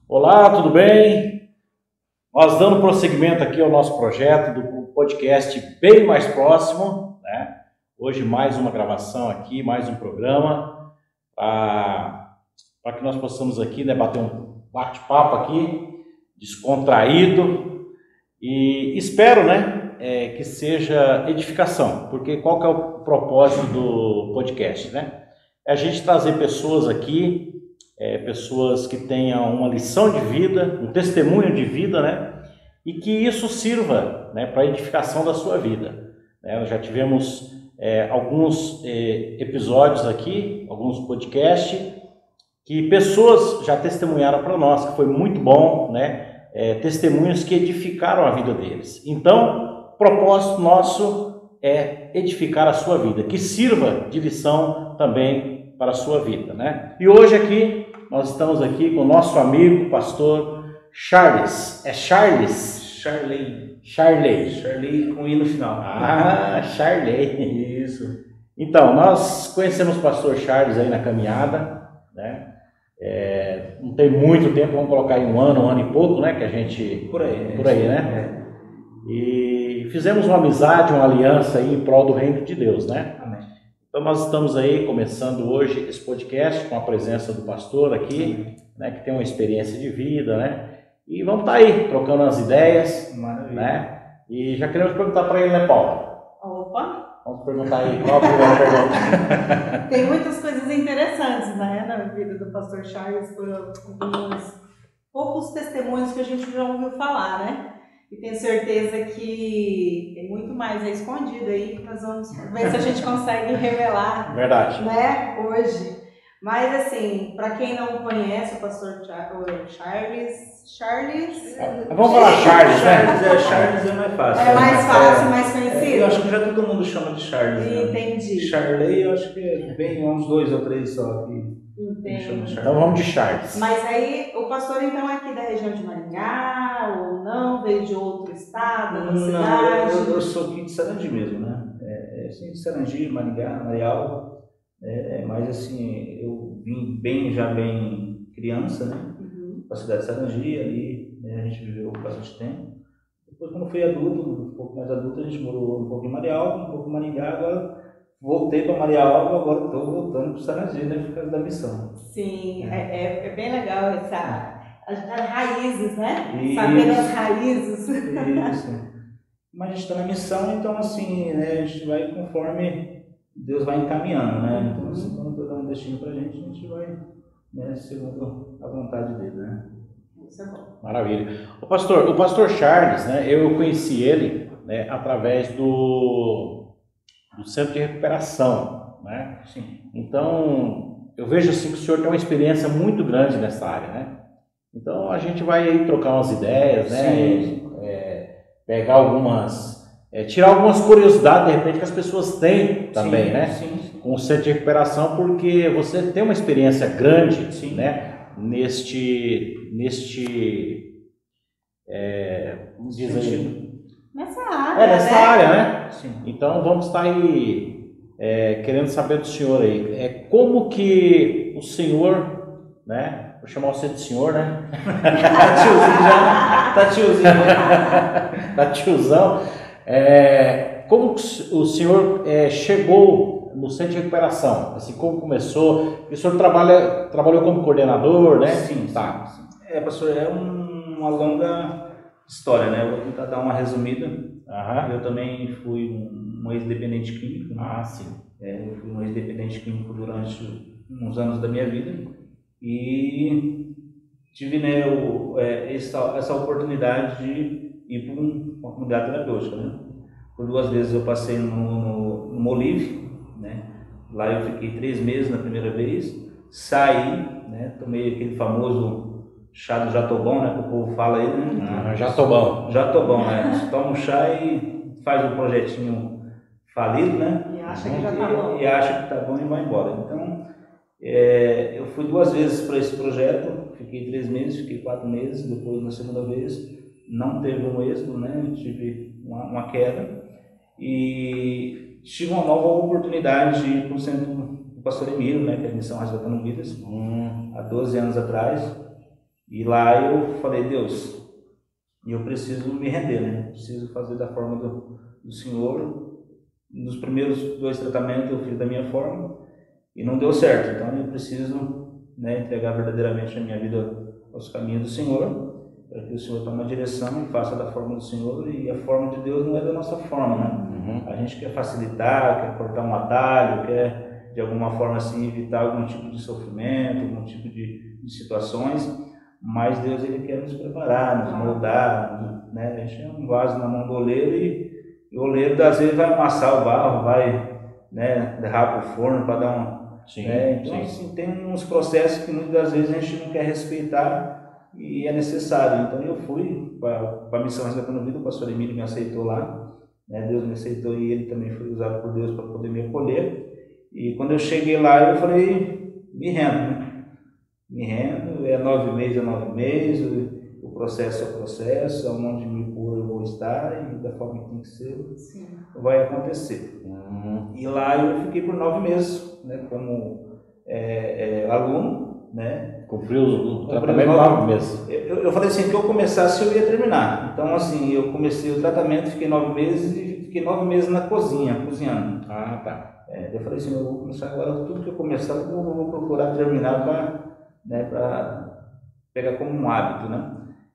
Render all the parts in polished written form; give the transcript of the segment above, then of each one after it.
Olá, tudo bem? Nós dando prosseguimento aqui ao nosso projeto do podcast Bem Mais Próximo, né? Hoje mais uma gravação aqui, mais um programa para que nós possamos aqui, né, bater um bate-papo aqui, descontraído e espero, né, que seja edificação, porque qual que é o propósito do podcast, né? É a gente trazer pessoas aqui, pessoas que tenham uma lição de vida, um testemunho de vida, né? E que isso sirva, né, para a edificação da sua vida. Nós já tivemos alguns episódios aqui, alguns podcasts, que pessoas já testemunharam para nós, que foi muito bom, né? Testemunhos que edificaram a vida deles. Então, o propósito nosso é edificar a sua vida, que sirva de lição também para a sua vida, né? E hoje aqui, nós estamos aqui com o nosso amigo, pastor Charles. É Charles? Charley com I no final. Ah, Charley. Isso. Então, nós conhecemos o pastor Charles aí na caminhada, né? Não tem muito tempo, vamos colocar em um ano e pouco, né? Que a gente... Por aí, né? E fizemos uma amizade, uma aliança aí em prol do reino de Deus, né? Amém. Então nós estamos aí começando hoje esse podcast com a presença do pastor aqui, né? Que tem uma experiência de vida, né? E vamos estar aí trocando as ideias, Maravilha. né? E já queremos perguntar para ele, né, Paula? Opa! Vamos perguntar aí, qual a primeira pergunta? Tem muitas coisas interessantes, né, na vida do pastor Charles, por alguns poucos testemunhos que a gente já ouviu falar, né? E tenho certeza que tem muito mais aí escondido aí, que nós vamos ver se a gente consegue revelar, Verdade. né, hoje. Mas assim, para quem não conhece o pastor Charles... Vamos falar Charles, né? Charles é mais fácil. É mais fácil, mais conhecido? Eu acho que já todo mundo chama de Charles. Entendi. Né? Charley, eu acho que é bem uns 2 ou 3 só que chama de Charles. Então vamos de Charles. Mas aí, o pastor então é aqui da região de Maringá, ou não? Veio de outro estado, da cidade? Eu sou aqui de Sarandi mesmo, né? Assim, de Sarandi, Maringá, Marialva. Mas assim, eu vim bem criança, né? Para a cidade de Sarandi, ali, né, a gente viveu bastante tempo. Depois, quando fui adulto, um pouco mais adulto, a gente morou um pouco em Marialva, um pouco em Maringá. Agora voltei para Marialva, agora estou voltando para o Sarandi, né, por causa da missão. Sim, é bem legal as raízes, né? Isso. Saber as raízes. Isso. Mas a gente está na missão, então assim, né, a gente vai conforme Deus vai encaminhando, né? Então, assim, quando Deus dá um destino para a gente vai, né, segundo a vontade dele, né? Isso é bom. Maravilha. O pastor Charles, né? Eu conheci ele, né, através do Centro de Recuperação, né? Sim. Então, eu vejo assim que o senhor tem uma experiência muito grande nessa área, né? Então, a gente vai aí trocar umas ideias, né? Pegar tirar algumas curiosidades, de repente, que as pessoas têm também, né? Sim. Com o Centro de Recuperação, porque você tem uma experiência grande, Sim. né? Neste vamos dizer aí, Nessa área, nessa área, né? Sim. Então vamos estar aí querendo saber do senhor aí, como que o senhor, né? Vou chamar você de senhor, né? Tá tiozinho. Tá tiozão. Como que o senhor chegou no Centro de Recuperação? Assim, como começou? O senhor trabalhou como coordenador, né? Sim. Tá. Pastor, é uma longa história, né? Eu vou tentar dar uma resumida. Eu também fui um ex-dependente químico. Ah, sim. Eu fui um ex-dependente químico durante uns anos da minha vida e tive, né, essa oportunidade de ir para uma comunidade terapêutica, né? Por 2 vezes eu passei no Molive, né? Lá eu fiquei 3 meses na primeira vez, saí, né? Tomei aquele famoso chá do Jatobão, né? Que o povo fala aí, né? Jatobão. Jatobão, né? Você toma um chá e faz um projetinho falido, né? E acha que já tá bom. E acha que tá bom e vai embora. Então, eu fui 2 vezes para esse projeto, fiquei 3 meses, fiquei 4 meses, depois na segunda vez não teve um êxito, né? Tive uma queda e tive uma nova oportunidade de ir para o centro do pastor Emílio, né? Que é a missão Resgatando Vidas, há 12 anos atrás. E lá eu falei, Deus, eu preciso me render, né? Preciso fazer da forma do Senhor. Nos primeiros 2 tratamentos eu fiz da minha forma e não deu certo. Então eu preciso, né, entregar verdadeiramente a minha vida aos caminhos do Senhor, para que o Senhor tome a direção e faça da forma do Senhor. E a forma de Deus não é da nossa forma, né? A gente quer facilitar, quer cortar um atalho, quer de alguma forma assim evitar algum tipo de sofrimento, algum tipo de situações, mas Deus ele quer nos preparar, nos moldar, né? A gente é um vaso na mão do oleiro e o oleiro às vezes vai amassar o barro, vai, né, derrar para o forno para dar um... Sim, né? Então assim, tem uns processos que muitas das vezes a gente não quer respeitar e é necessário. Então eu fui para a Missão Resgatando Vida, o pastor Emílio me aceitou lá, né? Deus me aceitou e ele também foi usado por Deus para poder me acolher. E quando eu cheguei lá eu falei, me rendo, né? Me rendo, é 9 meses, o processo é o processo, aonde me pôr eu vou estar e da forma que tem que ser, sim, vai acontecer. E lá eu fiquei por 9 meses, né, como aluno, né? Cumpriu o tratamento 9 meses. Eu falei assim, que eu começasse eu ia terminar. Então assim, eu comecei o tratamento, fiquei 9 meses e fiquei 9 meses na cozinha, cozinhando. Ah, tá. Eu falei assim, eu vou começar agora, tudo que eu começar eu vou procurar terminar para pegar como um hábito, né?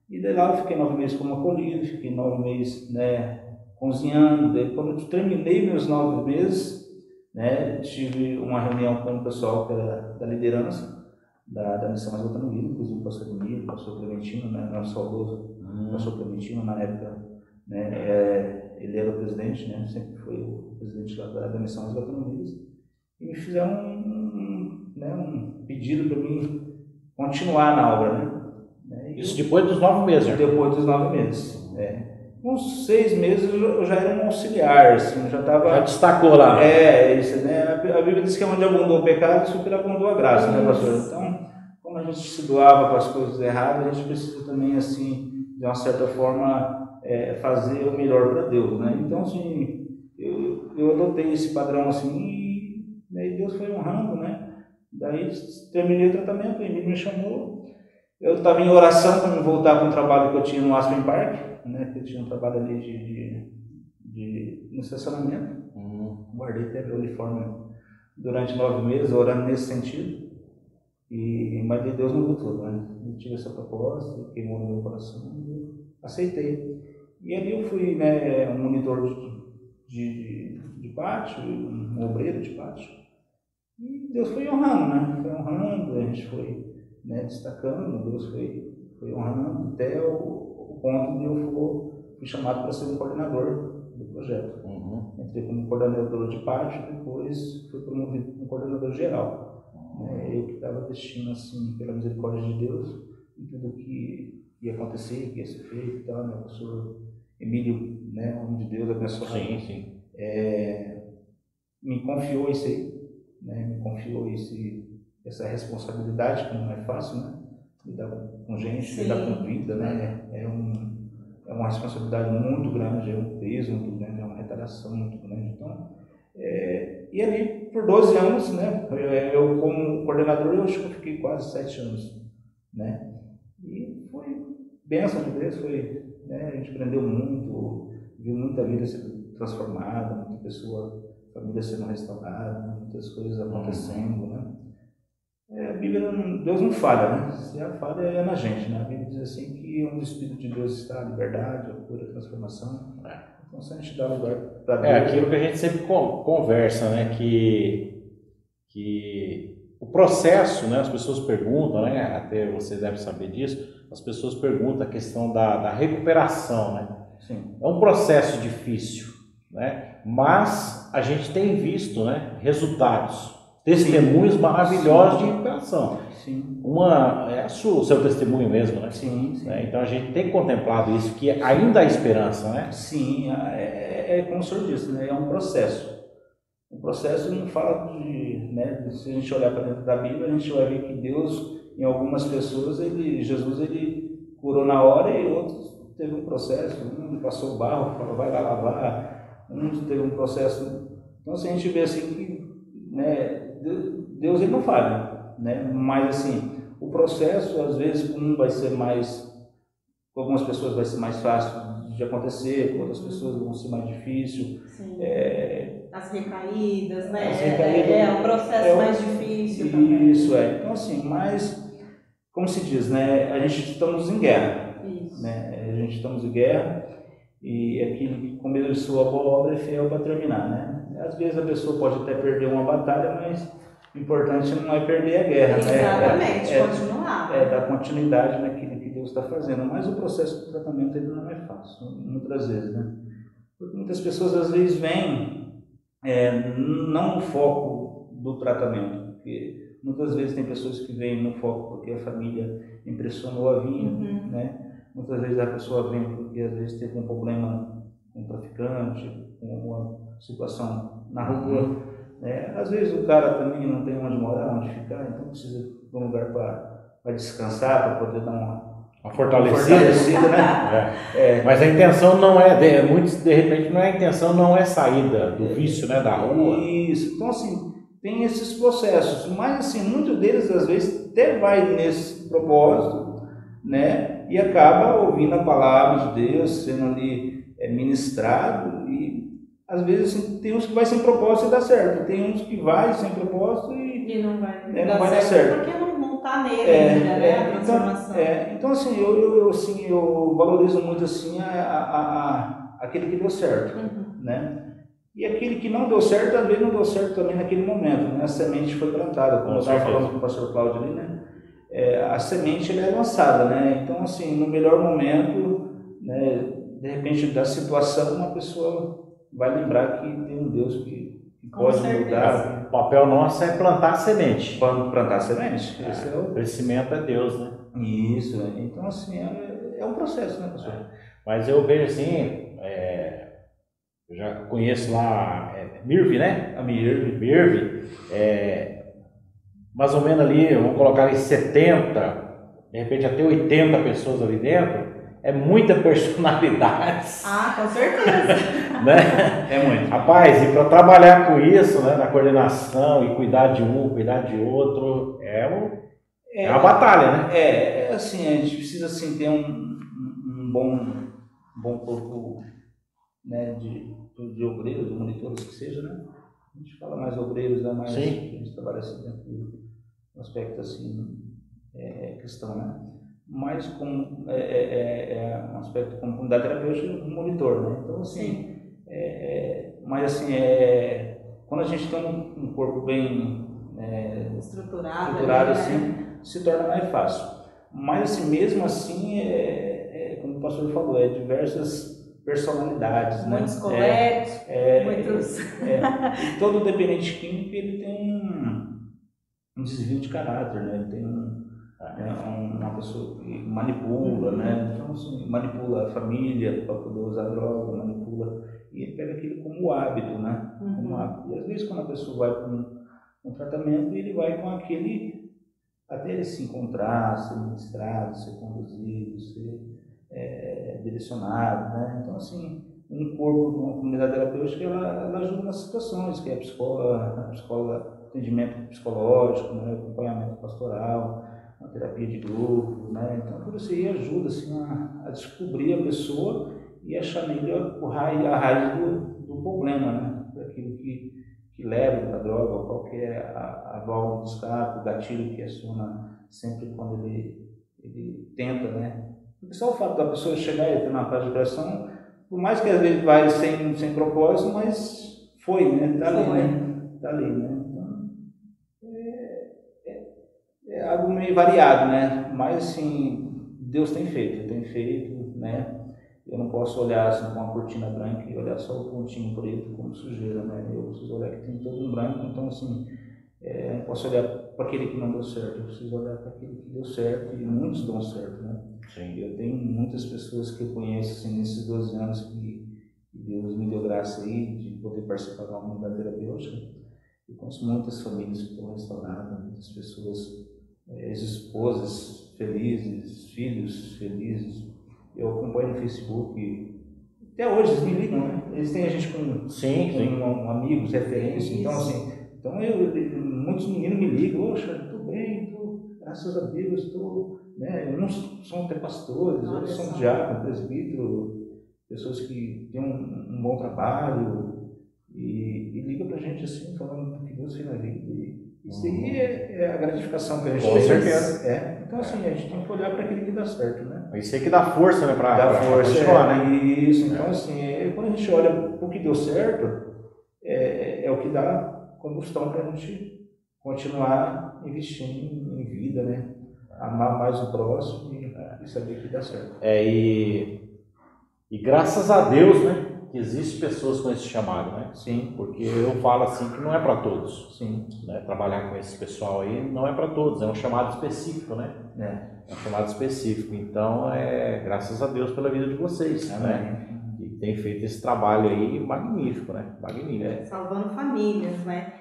E daí lá eu fiquei 9 meses como acolhido, fiquei 9 meses, né, cozinhando. Daí quando eu terminei meus 9 meses, né, tive uma reunião com o pessoal que era da liderança da Missão Resgatando Vida, inclusive o pastor Emílio, o pastor Clementino, né, nosso saudoso pastor Clementino, na época, né, ele era o presidente, né, sempre foi o presidente da Missão Resgatando Vida, e me fizeram um pedido para mim continuar na obra, né? Isso depois dos 9 meses, né? Depois dos 9 meses, uns 6 meses eu já era um auxiliar, assim, eu já estava... Já destacou lá. Isso, né? A Bíblia diz que onde abundou o pecado, superabundou a graça, né, pastor? Então, como a gente se doava para as coisas erradas, a gente precisa também, assim, de uma certa forma, fazer o melhor para Deus, né? Então, assim, eu adotei esse padrão, assim, e Deus foi honrando, né? Daí, terminei o tratamento, o Emílio me chamou, eu estava em oração para me voltar para um trabalho que eu tinha no Aspen Park, né? Que eu tinha um trabalho ali no estacionamento. Guardei até meu uniforme durante 9 meses, orando nesse sentido. Mas de Deus mudou tudo, né? Eu tive essa proposta, queimou no meu coração, e aceitei. E ali eu fui, né, um monitor de pátio, um obreiro de pátio. E Deus foi honrando, né? Foi honrando, a gente foi, né, destacando, Deus foi honrando até o ponto de eu fui chamado para ser um coordenador do projeto. Entrei como coordenador de pátio, depois fui promovido como coordenador geral. Eu que estava destino, assim, pela misericórdia de Deus, e tudo que ia acontecer, que ia ser feito e tal, né? O professor Emílio, né, homem de Deus, abençoado. Sim. Me confiou isso aí. Me confiou essa responsabilidade, que não é fácil, né? Lidar com gente, lidar com vida, né? É uma responsabilidade muito grande, é um peso muito grande, é uma retaliação muito grande. Então, e ali, por 12 anos, né? Eu como coordenador, eu acho que eu fiquei quase 7 anos, né? E foi bênção de Deus, né? A gente aprendeu muito, viu muita vida sendo transformada, muita pessoa, família sendo restaurada, muitas coisas acontecendo, né? A Bíblia, Deus não falha, né? Se a falha é na gente, né? A Bíblia diz assim que onde o Espírito de Deus está, a liberdade, a cura, a transformação. Então, se a gente dá lugar para Deus... aquilo que a gente sempre conversa, né? Que o processo, né? As pessoas perguntam, né? Até você deve saber disso. As pessoas perguntam a questão da recuperação, né? Sim. É um processo difícil, né? Mas a gente tem visto, né, resultados, testemunhos maravilhosos de recuperação. Sim. O seu testemunho mesmo, né? Sim. Então a gente tem contemplado isso, que ainda há esperança, né? Sim, como o senhor disse, né? É um processo. O processo não fala né? Se a gente olhar para dentro da Bíblia, a gente vai ver que Deus, em algumas pessoas, Jesus curou na hora e outros teve um processo, um passou o barro, falou, vai lá lavar. Teve um processo. Então, assim, a gente vê assim que, né, Deus ele não falha, né? Mas assim, o processo, às vezes, com um vai ser mais, com algumas pessoas vai ser mais fácil de acontecer, com outras pessoas vão ser mais difícil. As recaídas, né? As recaídas, é um processo mais difícil também. Isso, Então, assim, mas, como se diz, né? A gente estamos em guerra. Isso. Né? A gente estamos em guerra e aquilo que começou a boa obra é fiel para terminar, né? Às vezes a pessoa pode até perder uma batalha, mas o importante não é perder a guerra, Exatamente, continuar. Dar continuidade naquilo que Deus está fazendo. Mas o processo do tratamento ele não é fácil, muitas vezes, né? Porque muitas pessoas às vezes vêm não no foco do tratamento, porque muitas vezes tem pessoas que vêm no foco porque a família impressionou a vir, né? Muitas vezes a pessoa vem porque às vezes teve um problema com um traficante, com uma situação na rua, né? Às vezes o cara também não tem onde morar, onde ficar, então precisa de um lugar para descansar, para poder dar uma fortalecida, né? Mas a intenção não muitos de repente a intenção não é saída do vício, né, da rua. Isso, então assim, tem esses processos, mas assim, muitos deles às vezes até vai nesse propósito, né, e acaba ouvindo a palavra de Deus, sendo ali ministrado, e às vezes assim, tem uns que vai sem propósito e dá certo, tem uns que vai sem propósito e não vai, não vai dar certo. Porque não está nele ainda, né, a transformação. Então assim, eu valorizo muito assim aquele que deu certo, né? E aquele que não deu certo, às vezes não deu certo também naquele momento, né? A semente foi plantada, como eu estava falando com o pastor Cláudio ali, né? A semente ela é lançada, né? Então assim, no melhor momento, né, de repente da situação, uma pessoa vai lembrar que tem um Deus que pode mudar. O papel nosso é plantar semente. Plantar semente. Esse O crescimento é Deus, né? Isso. Então assim, é um processo, né, pastor? Mas eu vejo assim, eu já conheço lá Mirvi, né? A Mirvi. Mais ou menos ali, vamos colocar ali 70, de repente até 80 pessoas ali dentro, é muita personalidade. Com certeza. Né? É muito. Rapaz, e para trabalhar com isso, né, na coordenação e cuidar de um, cuidar de outro, é uma batalha, né? Assim, a gente precisa assim, ter um bom corpo, né, de obreiros, de monitores que seja, né? A gente fala mais obreiros, né? Mais, Sim. A gente trabalha assim dentro do aspecto assim, cristão, né? Mas como um aspecto como comunidade terapêutica, um monitor, né? Então assim, mas assim, quando a gente tem um corpo bem estruturado assim, se torna mais fácil. Mas assim, mesmo assim, como o pastor falou, diversas personalidades, muitos né? colegas, muitos. E todo dependente químico ele tem um desvio de caráter, né? Ele tem uma pessoa que manipula, né? Então assim, manipula a família para poder usar droga, manipula e ele pega aquilo como hábito, né? Como hábito. E às vezes quando a pessoa vai com um tratamento, ele vai com aquele até ele se encontrar, ser ministrado, ser conduzido, ser direcionado, né? Então assim, um corpo de uma comunidade terapêutica ela ajuda nas situações, que é a psicóloga, atendimento psicológico, né? Acompanhamento pastoral, a terapia de grupo, né? Então tudo isso aí ajuda assim a descobrir a pessoa e achar nele a raiz do problema, né? Daquilo que leva para a droga, qual que é a válvula de escape, o gatilho que aciona sempre quando ele tenta, né? Porque só o fato da pessoa chegar e ter uma fase de depressão, por mais que às vezes vai sem propósito, mas foi, né? Está ali, né? Tá ali, né? Então, é algo meio variado, né? Mas assim, Deus tem feito, né? Eu não posso olhar assim com uma cortina branca e olhar só o pontinho preto como sujeira, né? Eu preciso olhar que tem todo um branco, então assim, eu não posso olhar para aquele que não deu certo, eu preciso olhar para aquele que deu certo, e muitos dão certo, né? Sim. Eu tenho muitas pessoas que eu conheço assim, nesses 12 anos que Deus me deu graça aí de poder participar de uma comunidade terapêutica. Eu conheço muitas famílias que estão restauradas, muitas pessoas, ex-esposas felizes, filhos felizes. Eu acompanho no Facebook, até hoje eles me ligam, né? Eles têm a gente com amigos, referências, então assim, muitos meninos me ligam, poxa, estou bem, graças a Deus, estou, né, uns são até pastores, outros são diáconos, presbíteros, pessoas que têm um bom trabalho e liga pra gente assim, falando que Deus fez na vida. Isso aí é a gratificação que a gente tem. Com certeza. Então assim, a gente tem que olhar para aquilo que dá certo, né? Isso aí que dá força, né? Pra continuar, né? Isso, então assim, quando a gente olha o que deu certo, é o que dá combustão para a gente continuar investindo em vida, né? Amar mais o próximo e saber que dá certo. E graças a Deus, né? Que existem pessoas com esse chamado, né? Sim. Porque eu falo assim que não é para todos. Sim. Né? Trabalhar com esse pessoal aí não é para todos, é um chamado específico, né? É um chamado específico. Então, graças a Deus pela vida de vocês, né? E tem feito esse trabalho aí magnífico, né? Magnífico. Salvando famílias, né?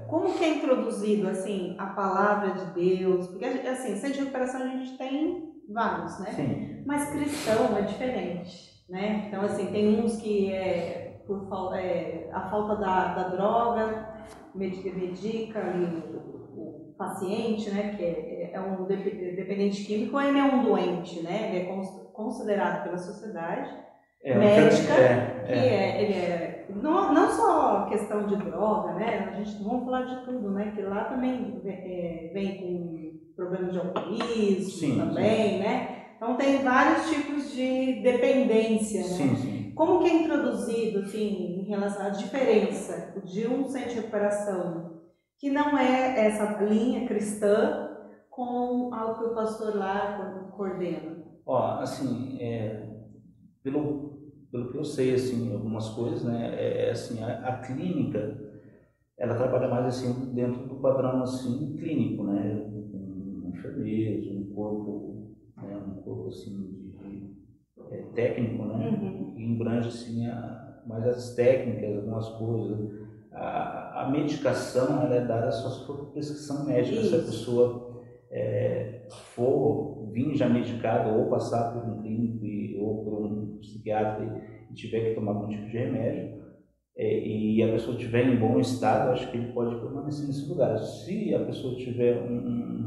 Como que é introduzido, assim, a palavra de Deus? Porque, assim, centro de recuperação a gente tem vários, né? Sim. Mas cristão é diferente. Né? Então, assim, tem uns que a falta da droga medica ali o paciente, né? Que é um dependente químico, ou ele é um doente, né? Ele é considerado pela sociedade médica, não só questão de droga, né? A gente não vamos falar de tudo, né? Que lá também vem com problemas de alcoolismo também, né? Então tem vários tipos de dependência, né? Sim. Como que é introduzido, assim, em relação à diferença de um centro de recuperação que não é essa linha cristã com algo que o pastor lá coordena? Assim, pelo que eu sei, assim, algumas coisas, né? Assim, a clínica, ela trabalha mais assim dentro do padrão assim clínico, né? Um enfermeiro, um corpo assim técnico, né? Que embrange assim mais as técnicas, algumas coisas. A medicação ela é dada só se for prescrição médica. Se a pessoa for vir já medicada ou passar por um clínico ou por um psiquiatra e tiver que tomar algum tipo de remédio e a pessoa estiver em bom estado, acho que ele pode permanecer nesse lugar. Se a pessoa tiver um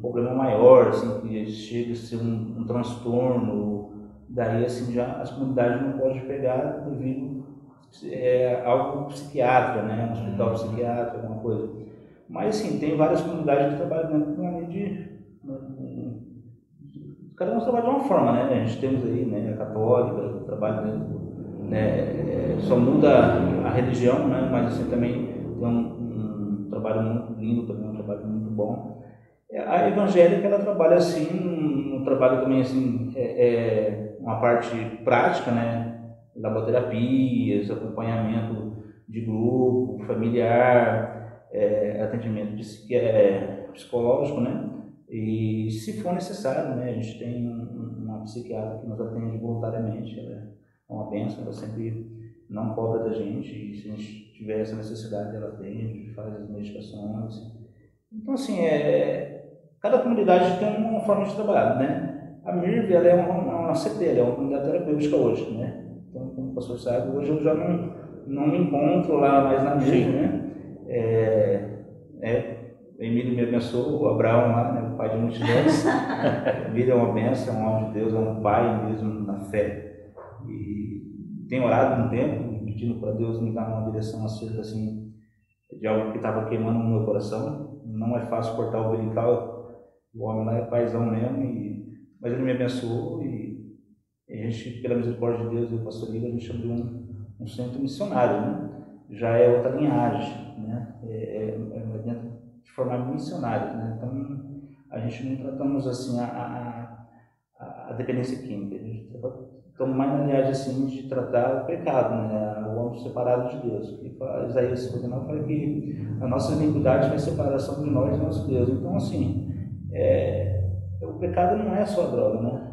problema maior, assim, que chega a ser um transtorno, daí assim já as comunidades não podem pegar devido algo psiquiátrico, né, um hospital psiquiátrico, alguma coisa. Mas assim, tem várias comunidades que trabalham dentro de uma linha cada um trabalha de uma forma, né? A gente temos aí, né, a católica, que trabalha dentro, né, só muda a religião, né, mas assim também tem um trabalho muito lindo, também um trabalho muito bom. A evangélica, ela trabalha assim, um trabalho também assim, uma parte prática, né, laboterapias, acompanhamento de grupo, familiar, atendimento psicológico, né, e se for necessário, né, a gente tem uma psiquiatra que nos atende voluntariamente, ela é uma bênção, ela sempre não cobra da gente, e se a gente tiver essa necessidade, ela atende, faz as medicações. Então assim, cada comunidade tem uma forma de trabalhar, né? A MIRV, ela é uma CT, ela é uma comunidade terapêutica hoje, né? Então, como o pastor sabe, hoje eu já não me encontro lá mais na MIRV, né? Emílio me abençoou, o Abraão lá, né? O pai de multidões. Emílio é uma bênção, é um anjo de Deus, é um pai mesmo na fé. E tenho orado um tempo, pedindo para Deus me dar uma direção acerca, assim, de algo que estava queimando no meu coração. Não é fácil cortar o umbilical. O homem lá é paizão mesmo, mas ele me abençoou e a gente, pela misericórdia de Deus e o pastor Lívia, a gente abriu um centro missionário, né? Já é outra linhagem, né? Dentro de formar missionários, né? Então, a gente não tratamos assim a dependência química, a gente estamos mais na linhagem assim de tratar o pecado, né? O homem separado de Deus. Isaías 59 fala que a nossa iniquidade foi a separação de nós e nosso Deus. Então, assim, o pecado não é só a droga, né?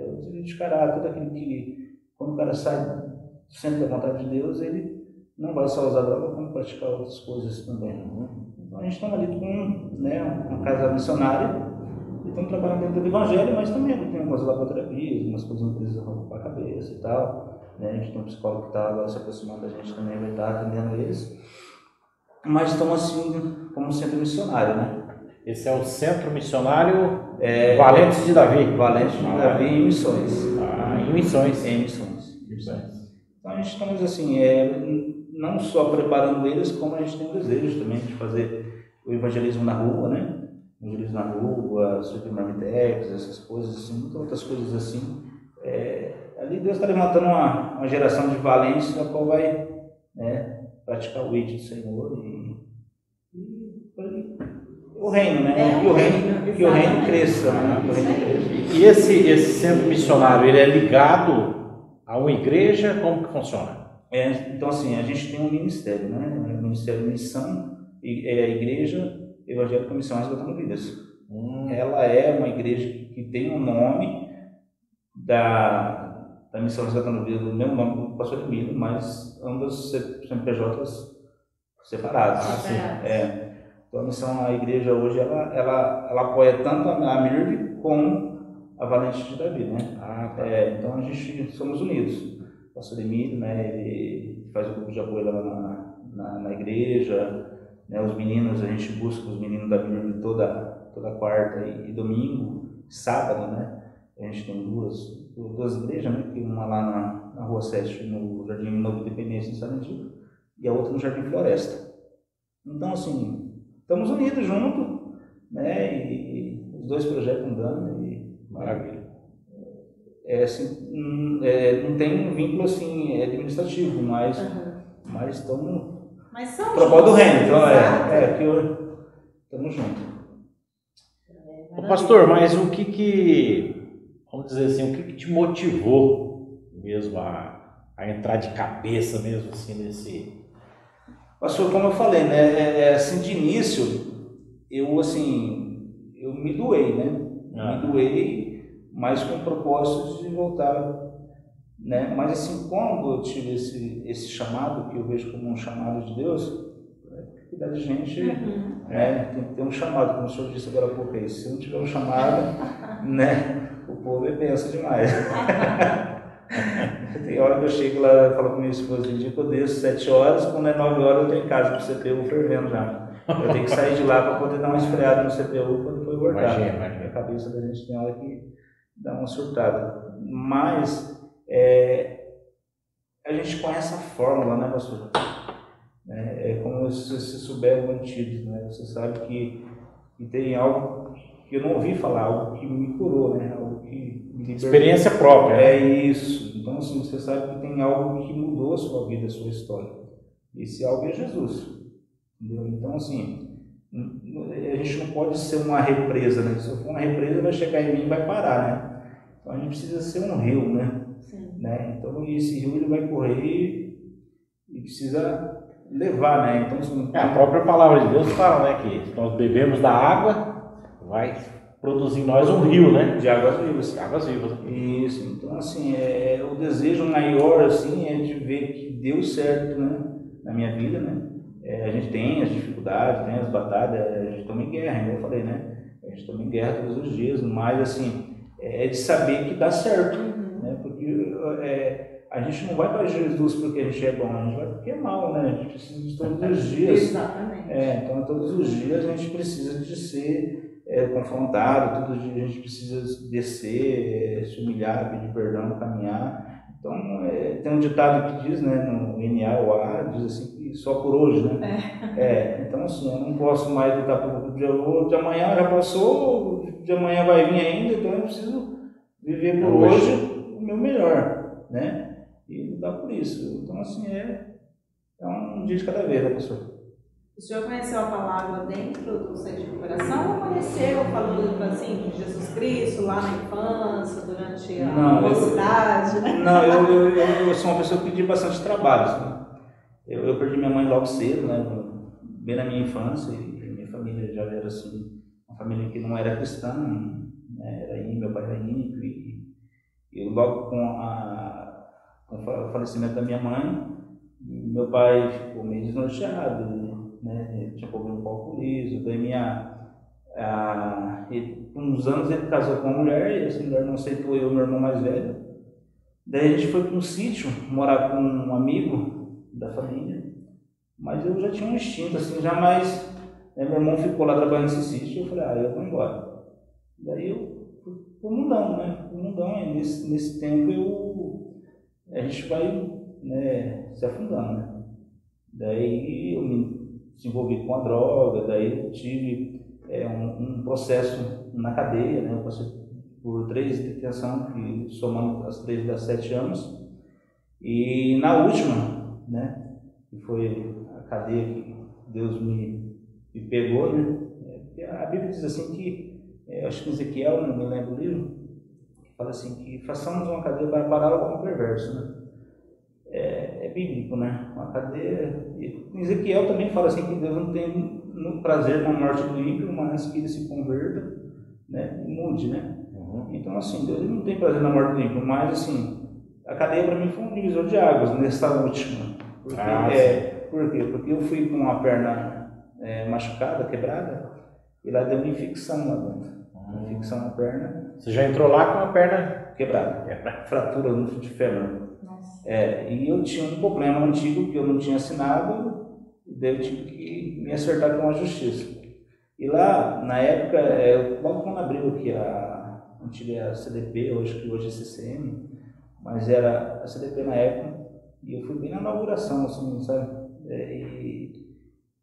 O desvio de caráter, tudo aquilo que, quando o cara sai sempre da vontade de Deus, ele não vai só usar droga, como praticar outras coisas também. Então, a gente está ali com, né, uma casa missionária e estamos trabalhando dentro do Evangelho, mas também tem algumas laboterapias, umas coisas que precisam para a cabeça e tal. Né? A gente tem um psicólogo que está agora se aproximando da gente também, vai estar atendendo eles. Mas estamos assim, como centro missionário, né? Esse é o Centro Missionário Valentes de Davi. Valentes de Davi em Missões. Em Missões. Em Missões. Então a gente estamos assim, não só preparando eles, como a gente tem o desejo também de fazer o evangelismo na rua, né? Evangelismo na rua, sobre marmitex, essas coisas assim, muitas outras coisas assim. Ali Deus está levantando uma geração de valentes na qual vai, né, praticar o ID do Senhor e o reino, né? Que o reino cresça, né? E esse centro missionário, ele é ligado a uma igreja? Como que funciona? Então assim, a gente tem um ministério, né? O Ministério de Missão, é a Igreja Evangélica Missão Resgatando Vidas. Ela é uma igreja que tem um nome da Missão Resgatando Vidas, do mesmo nome do pastor Emílio, mas ambas CNPJs separadas. Então a igreja hoje, ela apoia tanto a MIRV como a Valente de Davi, né? Então a gente somos unidos. O pastor Emílio, né, ele faz o grupo de apoio lá na igreja, né? Os meninos, a gente busca os meninos da MIRV toda quarta e domingo, sábado, né? A gente tem duas igrejas, né? Uma lá na Rua 7, no Jardim Novo Independência, em Sarandiba, e a outra no Jardim Floresta. Então, assim, estamos unidos juntos, né? E os dois projetos andando. Maravilha. Não tem um vínculo assim, administrativo, mas estamos. Mas são propósito do reino, então que estamos juntos. Pastor, mas o que vamos dizer assim, o que te motivou mesmo a entrar de cabeça mesmo assim nesse... Pastor, como eu falei, né, assim, de início, eu me doei, né? Me doei, mas com o propósito de voltar, né? Mas assim, quando eu tive esse chamado, que eu vejo como um chamado de Deus, cuidar de gente, né? Tem que ter um chamado, como o senhor disse agora há pouco aí. Se não tiver um chamado, né? O povo pensa demais. Tem hora que eu chego lá e falo com minha esposa, tem dia que eu desço 7 horas, quando é 9 horas eu estou em casa com o CPU fervendo já. Eu tenho que sair de lá para poder dar uma esfriada no CPU para depois voltar. Imagina. A cabeça da gente tem hora que dá uma surtada. Mas a gente conhece a fórmula, né, pastor? É como se você souber o antídoto, né? Você sabe que tem algo que eu não ouvi falar, algo que me curou, né? Algo que me libertou. Experiência própria. É isso. Então, assim, você sabe que tem algo que mudou a sua vida, a sua história. Esse algo é Jesus. Entendeu? Então, assim, a gente não pode ser uma represa, né? Se eu for uma represa, vai chegar em mim e vai parar, né? Então, a gente precisa ser um rio, né? Né? Então, esse rio ele vai correr e precisa levar, né? Então, assim, a própria palavra de Deus fala, né, que nós bebemos da água, vai produzir em nós um rio, né? De águas vivas. Águas vivas. Isso. Então, assim, o desejo maior, assim, é de ver que deu certo, né? Na minha vida, né? A gente tem as dificuldades, tem as batalhas, a gente toma em guerra, como eu falei, né? A gente toma em guerra todos os dias, mas, assim, é de saber que dá certo, né? Porque a gente não vai para Jesus porque a gente é bom, a gente vai porque é mal, né? A gente precisa de todos os dias. Exatamente. Então, todos os dias a gente precisa de ser confrontado, todos os dias a gente precisa descer, se humilhar, pedir perdão, caminhar. Então, tem um ditado que diz, né, no NA ou A, diz assim, que só por hoje, né? Então, assim, eu não posso mais lutar pelo dia de amanhã, já passou, de amanhã vai vir ainda, então eu preciso viver por hoje o meu melhor, né? E lutar por isso. Então, assim, é um dia de cada vez, né, professor? O senhor conheceu a palavra dentro do centro de coração ou conheceu falando assim de Jesus Cristo lá na infância, durante a mocidade, né? Não, eu sou uma pessoa que pedi bastante trabalho. Né? Eu perdi minha mãe logo cedo, né? Bem na minha infância, e minha família já era assim, uma família que não era cristã, né? Era ímpio, meu pai era ímpio, e eu logo com o falecimento da minha mãe, meu pai ficou meio desnorteado, né? Ele tinha problema com o alcoolismo, daí por uns anos ele casou com uma mulher, e essa mulher não aceitou eu e meu irmão mais velho. Daí a gente foi para um sítio, morar com um amigo da família, mas eu já tinha um instinto, assim, jamais Meu irmão ficou lá trabalhando nesse sítio, eu falei, eu vou embora. Daí eu fui pro mundão, né? Pro mundão, e nesse tempo a gente vai, né, se afundando, né? Daí eu me desenvolvi com a droga, daí eu tive um processo na cadeia, né? Eu passei por 3 de detenção, que somando as 3 dá 7 anos. E na última, né, que foi a cadeia que Deus me pegou, né? A Bíblia diz assim que, acho que Ezequiel, não me lembro o livro, fala assim que façamos uma cadeia para parar o homem perverso, né? É bíblico, né? Uma cadeia. E Ezequiel também fala assim que Deus não tem no prazer na morte do ímpio, mas que ele se converta, né? E mude, né? Então, assim, Deus não tem prazer na morte do ímpio, mas, assim, a cadeia para mim foi um divisor de águas nessa última. Por quê? Porque eu fui com a perna machucada, quebrada, e lá deu uma infecção lá dentro. Uma infecção na perna. Você já entrou lá com a perna quebrada, fratura no fio de fêmur. E eu tinha um problema antigo que eu não tinha assinado, e daí eu tive que me acertar com a justiça. E lá, na época, logo quando abriu aqui a antiga CDP, hoje é CCM, mas era a CDP na época, e eu fui bem na inauguração, assim, sabe?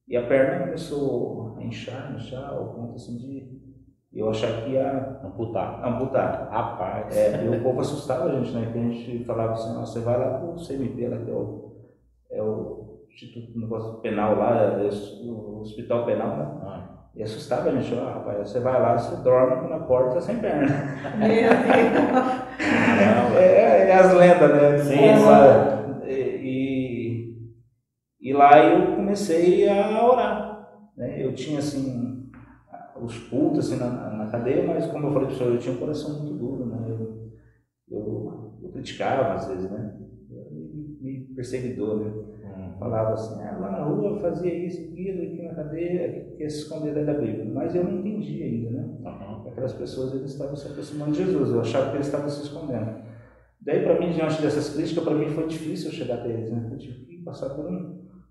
E a perna começou a inchar, ao ponto assim de eu achar que ia amputar. Rapaz. E o povo assustava a gente, né? Que a gente falava assim, você vai lá pro CMP, lá que é o Instituto Negócio Penal lá, o Hospital Penal, né? E assustava a gente, rapaz, você vai lá, você dorme na porta sem perna. Meu Deus! As lendas, né? Sim, E lá eu comecei a orar, né? Eu tinha, assim, os cultos assim, na cadeia, mas como eu falei para o senhor, eu tinha um coração muito duro, né? Eu criticava às vezes, né? Me perseguidor, né? Falava assim, lá na rua eu fazia isso, aquilo, aqui na cadeia, que ia se esconder da Bíblia. Mas eu não entendia ainda, né? Aquelas pessoas, eles estavam se aproximando de Jesus, eu achava que eles estavam se escondendo. Daí, para mim, diante dessas críticas, para mim foi difícil chegar até eles, né? Eu tive que passar por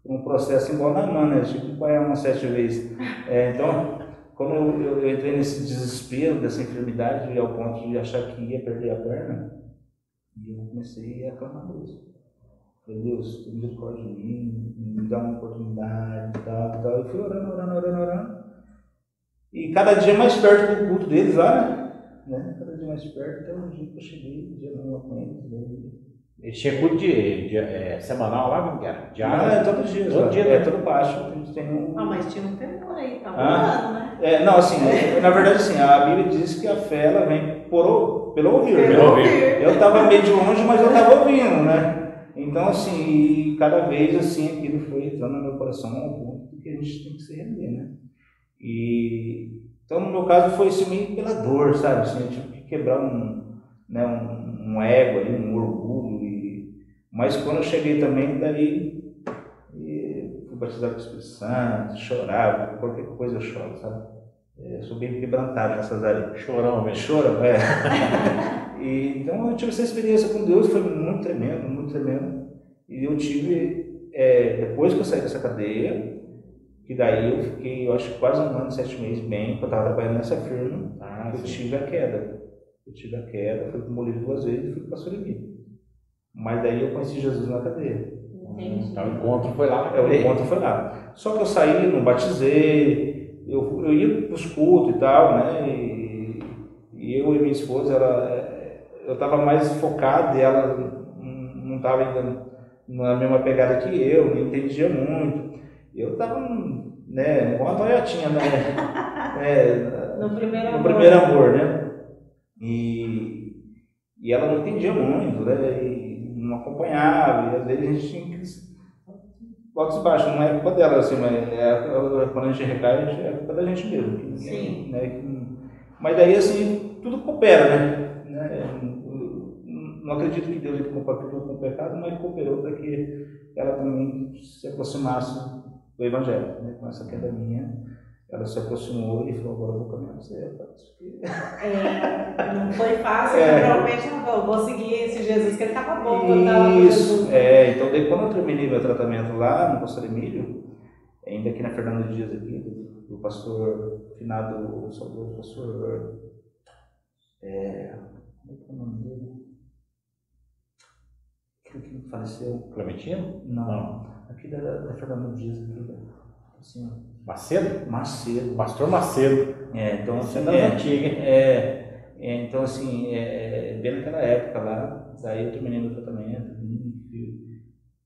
um processo igual na mão, né? Eu tive que apanhar umas 7 vezes. Então, quando eu entrei nesse desespero, dessa enfermidade, ao ponto de achar que ia perder a perna, e eu comecei a clamar a Deus. Falei, Deus, tem misericórdia de mim, me dá uma oportunidade e tal. Eu fui orando. E cada dia mais perto do culto deles lá, né? Cada dia mais perto, até um dia que eu cheguei, dia não com eles. Ele tinha culto semanal lá, como que era? Diário? Todo dia. Todo dia, todo baixo. Mas tinha um temor aí, tá rolando, né? Não, assim, na verdade, assim, a Bíblia diz que a fé, ela vem pelo ouvir. Eu estava meio de longe, mas eu estava ouvindo, né? Então, assim, cada vez, assim, aquilo foi entrando no meu coração ao ponto que a gente tem que se render, né? Então, no meu caso, foi isso meio pela dor, sabe? Assim, eu tive que quebrar um ego ali, um orgulho. Mas quando eu cheguei também, daí fui batizado com o Espírito Santo, chorava, qualquer coisa eu choro, sabe? Eu sou bem quebrantado nessas áreas. Chorão mesmo. Chorão, então eu tive essa experiência com Deus, foi muito tremendo. E eu tive, depois que eu saí dessa cadeia, que daí eu fiquei, eu acho, quase 1 ano, 7 meses bem, porque eu estava trabalhando nessa firma, eu tive a queda. Fui demolido 2 vezes e fui para Sorimi. Mas daí eu conheci Jesus na cadeia. Então o encontro foi lá. O encontro foi lá. Só que eu saí, não batizei, eu ia para os cultos e tal, né? E eu e minha esposa, eu estava mais focado e ela não estava ainda na mesma pegada que eu, não entendia muito. Eu estava, né, igual a Toyotinha, né? No primeiro amor, né? E ela não entendia muito, né? E não acompanhava, e às vezes a gente tinha que altos e baixos, não é culpa dela, assim, mas quando a gente recai, é culpa da gente mesmo. Sim. Né? Mas daí, assim, tudo coopera, né? Não acredito que Deus compactou com o pecado, mas cooperou para que ela também se aproximasse do Evangelho, né? Com essa queda minha. Ela se aproximou e falou, agora eu vou caminhar com você. Não foi fácil, provavelmente não vou seguir esse Jesus, que ele estava bom. Isso, então daí quando eu terminei meu tratamento lá no Pastor Emílio, ainda aqui na Fernando Dias, aqui, do pastor finado, o pastor, como é que é o nome dele? Aquele que faleceu. Clementino? Não. Aqui da Fernando Dias, assim, Macedo? Macedo. Pastor Macedo. Então assim, das antigas. então assim, bem naquela época lá, daí eu terminei meu tratamento.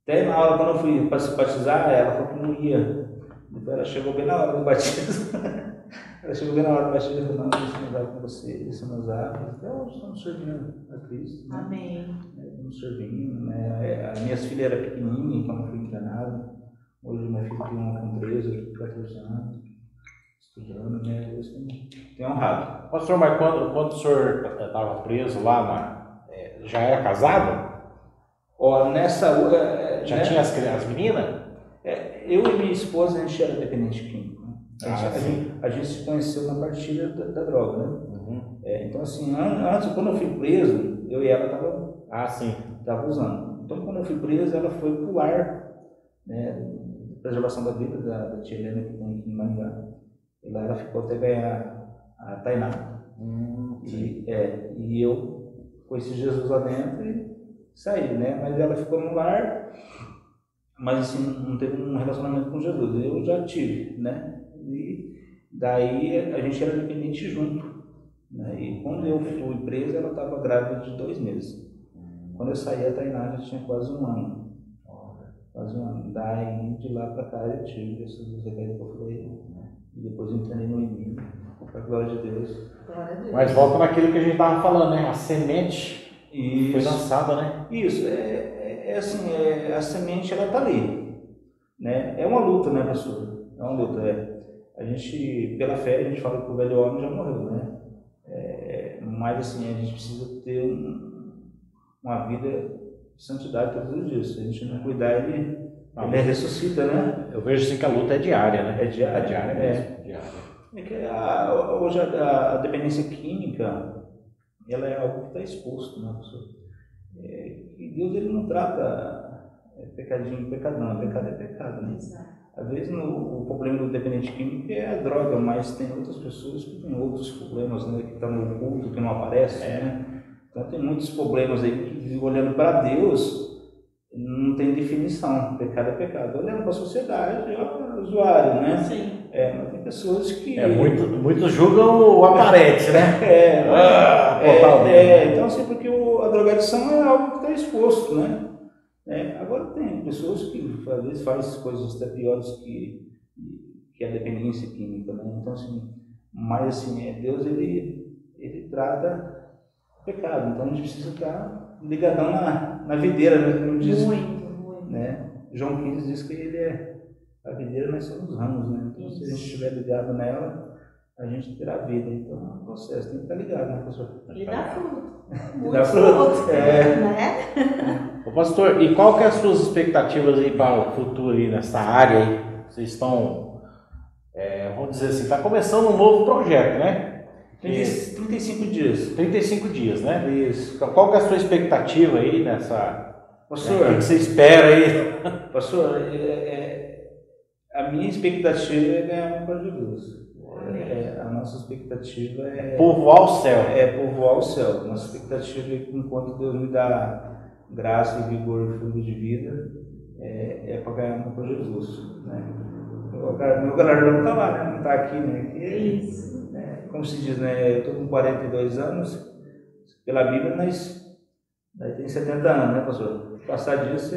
Até na hora, quando eu fui para se batizar, ela falou que não ia. Depois ela chegou bem na hora do batismo. Ela chegou bem na hora do batismo e falou: não, deixa eu usar com você, deixa eu usar. Até hoje estamos servindo a Cristo. Né? Amém. Estamos servindo. Né? As minhas filhas eram pequenininhas quando eu fui internado. Hoje minha filha tem uma com 13, outra com 14 anos. Estudando, né? Deus tem honrado. Pastor, mas quando o senhor estava preso lá, já era casado? Nessa hora. Já tinha as meninas? Eu e minha esposa, a gente era dependente químico. Né? A gente se conheceu na partilha da droga, né? Uhum. Então, assim, antes, quando eu fui preso, eu e ela tava usando. Então, quando eu fui preso, ela foi pro lar, né? Preservação da vida da tia Helena, que tem aqui em Maringá. E lá ela ficou até ganhar a Tainá. E eu conheci Jesus lá dentro e saí, né? Mas ela ficou no lar, mas assim, não teve um relacionamento com Jesus. Eu já tive, né? E daí a gente era dependente junto. Né? E quando eu fui preso, ela estava grávida de 2 meses. Quando eu saí, a Tainá já tinha quase 1 ano. Daí, de lá para cá, eu tive esses recaídos que eu falei. Né? E depois eu entrei no IMI, para a glória de Deus. Mas volta naquilo que a gente estava falando, né? A semente foi lançada, né? Isso, assim, a semente, ela está ali. Né? É uma luta, né, pastor? É uma luta, A gente, pela fé, a gente fala que o velho homem já morreu, né? Mas, assim, a gente precisa ter uma vida de santidade todos os dias. Se a gente não cuidar, ele ressuscita, né? Eu vejo assim que a luta é diária, né? É diária. É diária mesmo. Hoje a dependência química, ela é algo que está exposto, né, pastor? E Deus, ele não trata pecadinho, pecado não. Pecado é pecado, né? Às vezes o problema do dependente químico é a droga, mas tem outras pessoas que têm outros problemas, né? Que estão no oculto, que não aparecem, né? Então tem muitos problemas aí que, olhando para Deus, não tem definição. Pecado é pecado. Olhando para a sociedade, é o usuário, né? Sim. Mas tem pessoas que... Muitos julgam o aparente, né? Então, assim, porque a drogadição é algo que está exposto, né? Agora tem pessoas que, às vezes, fazem coisas até piores que a dependência química, né? Então, assim, mas, assim, Deus, ele trata o pecado. Então, a gente precisa estar ligadão na videira, né? Como diz, muito. Né? João 15 diz que ele a videira, nós somos ramos, né? Então, se a gente estiver ligado nela, a gente terá vida. Então, é um processo, tem que estar ligado, né, professor? E dá fruto. Dá fruto, né? Ô, pastor, e qual que é as suas expectativas aí para o futuro aí nessa área aí? Vocês estão, vamos dizer assim, está começando um novo projeto, né? 35 dias. 35 dias, né? Isso. Então, qual que é a sua expectativa aí nessa... Pastor, o que você espera aí? Pastor, a minha expectativa é ganhar para Jesus. A nossa expectativa é povoar o céu. Povoar o céu. Nossa expectativa é que, enquanto Deus me dá graça e vigor e fluido de vida, para ganhar para Jesus. Né? Meu galardão está lá, né? Não está aqui, né? Isso. Como se diz, né? Eu estou com 42 anos, pela Bíblia, mas tem 70 anos, né, pastor? Passar disso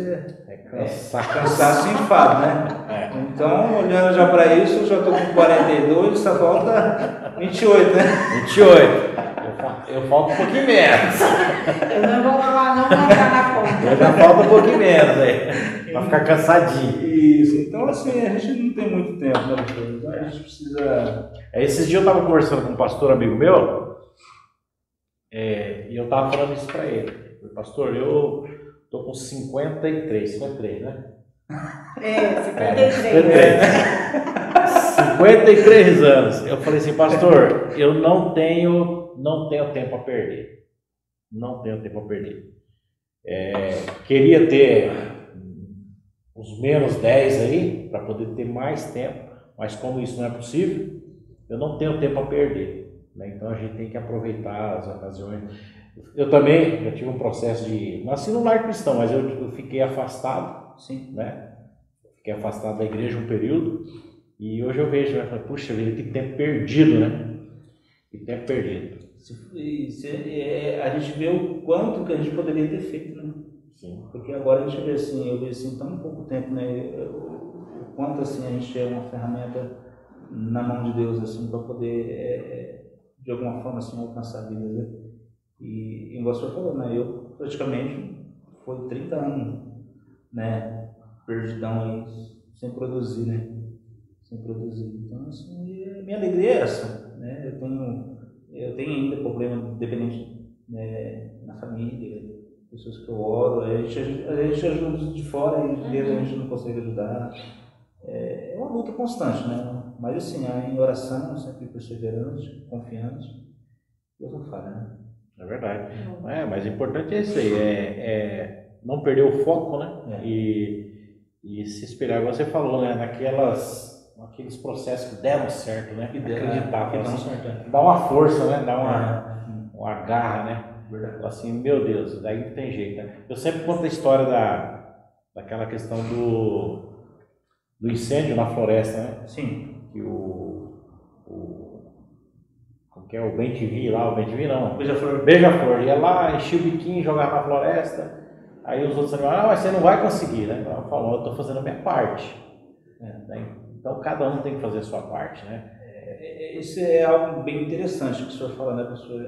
cansaço e enfado, né? Então, olhando já para isso, eu já estou com 42, só falta 28, né? 28. Eu falto um pouquinho menos. Eu não vou falar, não vou entrar na conta. Eu já falta um pouquinho menos aí, para ficar cansadinho. Isso, então assim, a gente não tem muito tempo, né, pastor? Então a gente precisa... Esses dias eu estava conversando com um pastor amigo meu, e eu estava falando isso para ele. Pastor, eu estou com 53, né? 53. 53 anos. Eu falei assim, pastor, eu não tenho tempo a perder. Não tenho tempo a perder. Queria ter uns menos 10 aí, para poder ter mais tempo, Mas como isso não é possível, eu não tenho tempo a perder, né? Então a gente tem que aproveitar as ocasiões. Eu também já tive um processo de... Nasci no lar cristão, mas eu fiquei afastado, Sim. né? Fiquei afastado da igreja um período, e hoje eu vejo, né? Puxa vida, que tempo perdido, né? Que tempo perdido. A gente vê o quanto que a gente poderia ter feito, né? Sim. Porque agora a gente vê assim, eu vejo assim, tão pouco tempo, né? O quanto assim a gente é uma ferramenta na mão de Deus, assim, para poder, de alguma forma, assim, alcançar vidas, né? E igual o senhor falou, né? Eu praticamente foi 30 anos, né? Perdidão aí, sem produzir, né? Sem produzir. Então, assim, minha alegria é essa, né? Eu tenho ainda problema dependente, né, na família, pessoas que eu oro, a gente ajuda de fora e Deus a gente não consegue ajudar. É uma luta constante, né? Mas assim, em oração, sempre perseverante, confiante, Deus não falha, né? É verdade. Mas o importante é isso aí, não perder o foco, né? E se esperar, você falou, né? Naqueles processos que deram certo, né? Acreditar, dá uma força, né? Dá uma garra, né? Verdade. Assim, meu Deus, daí não tem jeito, né? Eu sempre conto a história daquela questão do incêndio na floresta, né? Sim. Que como que é o bem-te-vi lá, o bem-te-vi não. Beija-flor, ia lá, enchia o biquinho, jogava na floresta. Aí os outros falaram, mas você não vai conseguir, né? Então, eu falo, eu estou fazendo a minha parte. Então cada um tem que fazer a sua parte, né? Isso é algo bem interessante que o senhor fala, né, professor?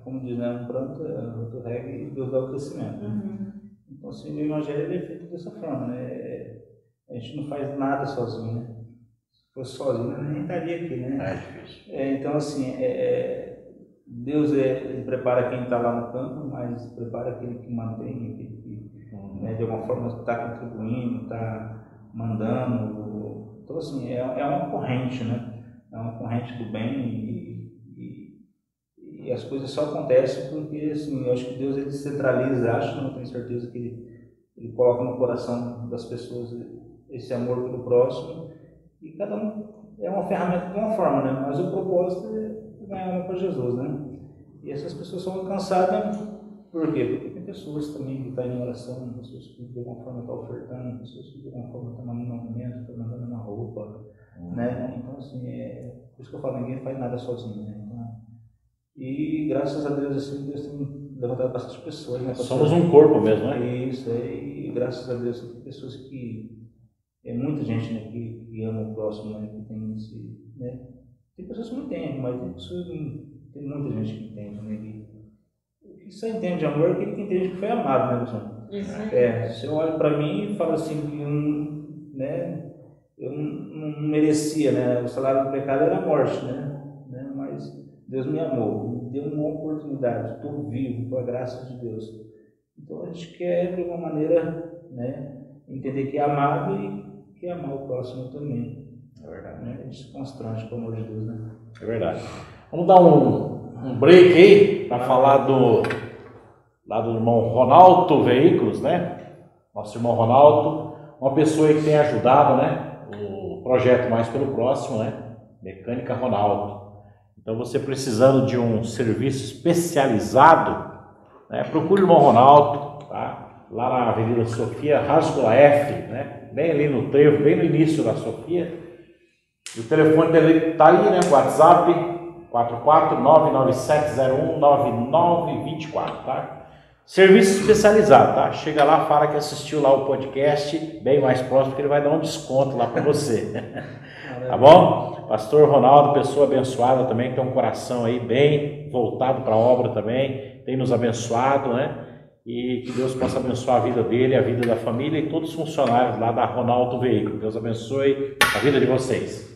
Como diz, né? Um planta, outro rega e Deus dá o crescimento. Então, assim, o evangelho é feito dessa forma, né? A gente não faz nada sozinho, né? Se fosse sozinho, nem estaria aqui, né? É difícil. Então, assim, Deus ele prepara quem está lá no campo, mas prepara aquele que mantém, aquele que, né, de alguma forma está contribuindo, está mandando. Então, assim, é uma corrente, né? É uma corrente do bem e as coisas só acontecem porque, assim, eu acho que Deus ele centraliza, não tenho certeza que ele coloca no coração das pessoas esse amor pelo próximo e cada um é uma ferramenta de uma forma, né? Mas o propósito é ganhar alma para Jesus, né? E essas pessoas são alcançadas por quê? Porque tem pessoas também que estão em oração, pessoas que de alguma forma estão ofertando, pessoas que de alguma forma estão mandando um alimento, estão mandando uma roupa, né? Então, assim, por isso que eu falo, ninguém faz nada sozinho, né? Então, e graças a Deus, assim, Deus tem levantado bastante pessoas, né? Somos um corpo mesmo, né? Isso, e graças a Deus tem pessoas que... muita gente, né, que ama o próximo, né, que tem esse... Né? Tem pessoas que não entendem, mas tem muita gente que entende, né? Que só entende de amor aquele que entende que foi amado, né, pessoal? Isso. Você olha para mim e fala assim que né, eu não merecia, né? O salário do pecado era a morte, né? Mas Deus me amou, me deu uma oportunidade, estou vivo, com a graça de Deus. Então a gente quer, de alguma maneira, né, entender que é amado e que amar o próximo também. É verdade. Né? A gente se constrange com o amor de Deus, né? É verdade. Vamos dar um break aí para falar lá do irmão Ronaldo Veículos, né? Nosso irmão Ronaldo, uma pessoa que tem ajudado, né? O projeto Mais pelo Próximo, né? Mecânica Ronaldo. Então, você precisando de um serviço especializado, né? Procure o irmão Ronaldo, tá? Lá na Avenida Sofia Rasgola F, né? Bem ali no trevo, bem no início da Sofia. E o telefone dele está aí, né? WhatsApp 44997019924, tá? Serviço especializado, tá? Chega lá, fala que assistiu lá o podcast, bem mais próximo, que ele vai dar um desconto lá para você. Tá bom? Pastor Ronaldo, pessoa abençoada também, que tem um coração aí bem voltado para a obra também, tem nos abençoado, né? E que Deus possa abençoar a vida dele, a vida da família e todos os funcionários lá da Ronaldo Veículo. Deus abençoe a vida de vocês.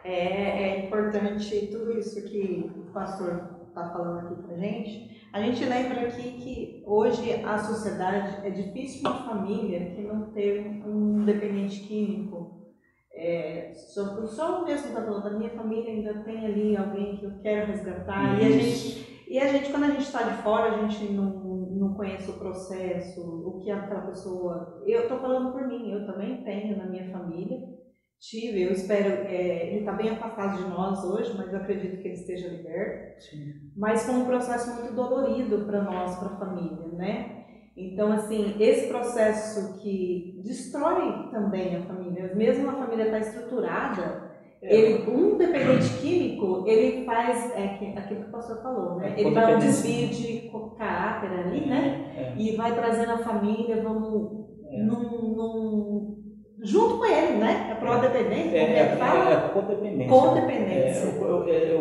É importante tudo isso que o pastor está falando aqui para a gente lembra aqui que hoje a sociedade é difícil uma família que não tem um dependente químico. Só mesmo está falando, da minha família ainda tem ali alguém que eu quero resgatar. E a gente, quando a gente está de fora, a gente não conhece o processo, o que aquela pessoa... Eu estou falando por mim, eu também tenho na minha família tive, eu espero, ele está bem afastado de nós hoje, mas eu acredito que ele esteja liberto. Sim. Mas foi um processo muito dolorido para nós, para a família, né? Então, assim, esse processo que destrói também a família, mesmo a família está estruturada, um dependente químico, ele faz aquilo que o pastor falou, né? Ele vai um desvio de caráter ali, né? E vai trazendo a família, vamos junto com ele, né? É pró-dependência, como é que fala? É codependência. Codependência.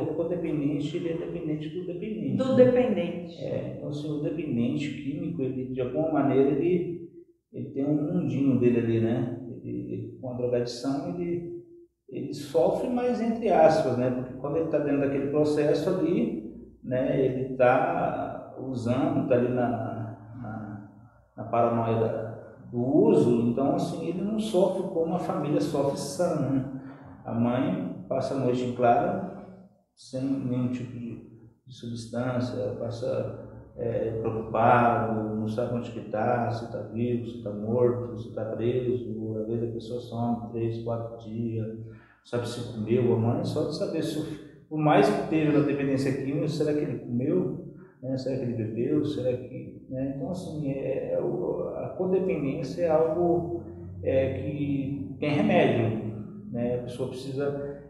O codependente, ele é dependente do dependente. Do dependente. Então, assim, o dependente químico, ele, de alguma maneira, ele tem um mundinho dele ali, né? Ele, com a drogadição, ele sofre, mas entre aspas, né? Porque quando ele está dentro daquele processo ali, né? Ele está usando, está ali na paranoia do uso, então assim, ele não sofre como a família sofre sã, né? A mãe passa a noite em claro, sem nenhum tipo de substância, passa preocupado, não sabe onde que está, se está vivo, se está morto, se está preso, às vezes a pessoa some 3, 4 dias, sabe se comeu, a mãe só de saber se o mais que teve na dependência química, será que ele comeu? Será que ele bebeu? Será que... Então, assim, a codependência é algo que tem remédio, né? A pessoa precisa...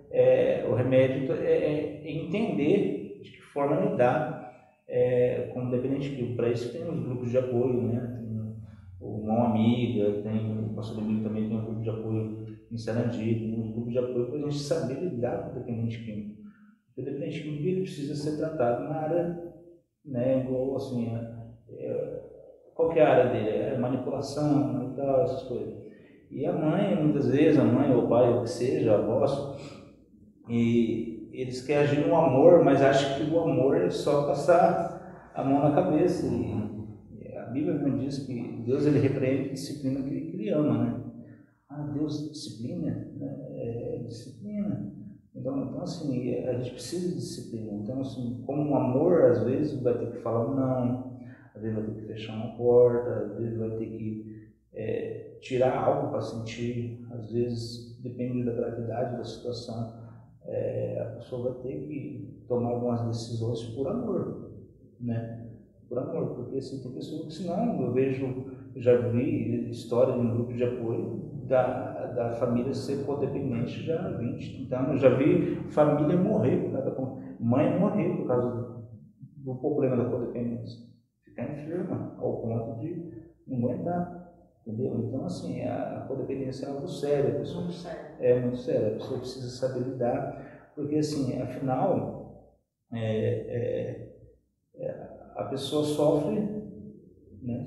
o remédio é entender de que forma lidar como dependente químico. Para isso tem os grupos de apoio, né? Tem o Mão Amiga, o Pastor Domingo também tem um grupo de apoio em Sarandi, tem um grupo de apoio para a gente saber lidar com o dependente químico. O dependente químico ele precisa ser tratado na área, né, igual assim, qual que é a área dele? Manipulação e tal, essas coisas. E a mãe, muitas vezes, a mãe ou o pai, ou o que seja, a avó, e eles querem agir no amor, mas acham que o amor é só passar a mão na cabeça. E a Bíblia não diz que Deus ele repreende e disciplina aquele que ele ama, né? Deus disciplina, né? Disciplina. Então, assim, a gente precisa de disciplina. Então, assim, como um amor, às vezes vai ter que falar um não, às vezes vai ter que fechar uma porta, às vezes vai ter que tirar algo para sentir, às vezes, depende da gravidade da situação, a pessoa vai ter que tomar algumas decisões por amor, né? Por amor, porque assim, tem pessoas que, senão, eu já vi história de um grupo de apoio da família ser codependente já há 20, 30 anos. Eu já vi família morrer, mãe morrer por causa do problema da codependência. Ficar enferma ao ponto de não aguentar, entendeu? Então, assim, a codependência é algo sério. É muito sério. A pessoa precisa saber lidar, porque, assim, afinal, a pessoa sofre, né?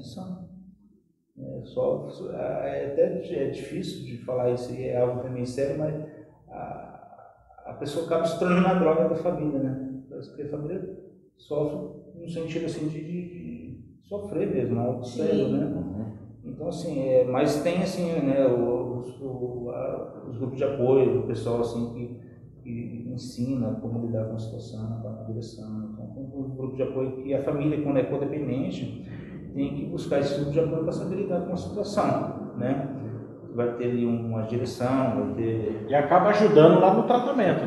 É difícil de falar isso, é algo também sério, mas a pessoa acaba se tornando a droga da família, né? Porque a família sofre no sentido assim de sofrer mesmo, algo sério, né? Então, assim, mas tem assim, né, os grupos de apoio, o pessoal assim que ensina como lidar com a situação, com a direção. Então, tem um grupo de apoio que a família, quando é codependente, tem que buscar esse grupo de apoio para saber lidar com a situação, né? Vai ter ali uma direção, vai ter... E acaba ajudando lá no tratamento.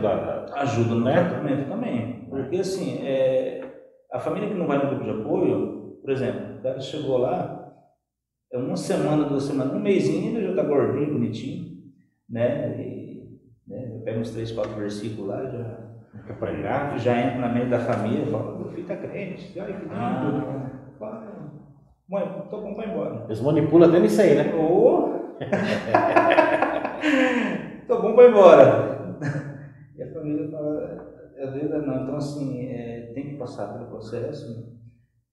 Ajuda no tratamento também. Porque, assim, a família que não vai no grupo de apoio, por exemplo, o cara chegou lá, uma semana, 2 semanas, um mêsinho, ele já está gordinho, bonitinho, né? Pega uns 3, 4 versículos lá, já entra na mente da família, fala, meu filho está crente, olha que lindo. Mãe, tô bom para ir embora. Eles manipulam até nisso aí, né? Tô bom para ir embora. E a família fala, às vezes não. Então, assim, tem que passar pelo processo, né?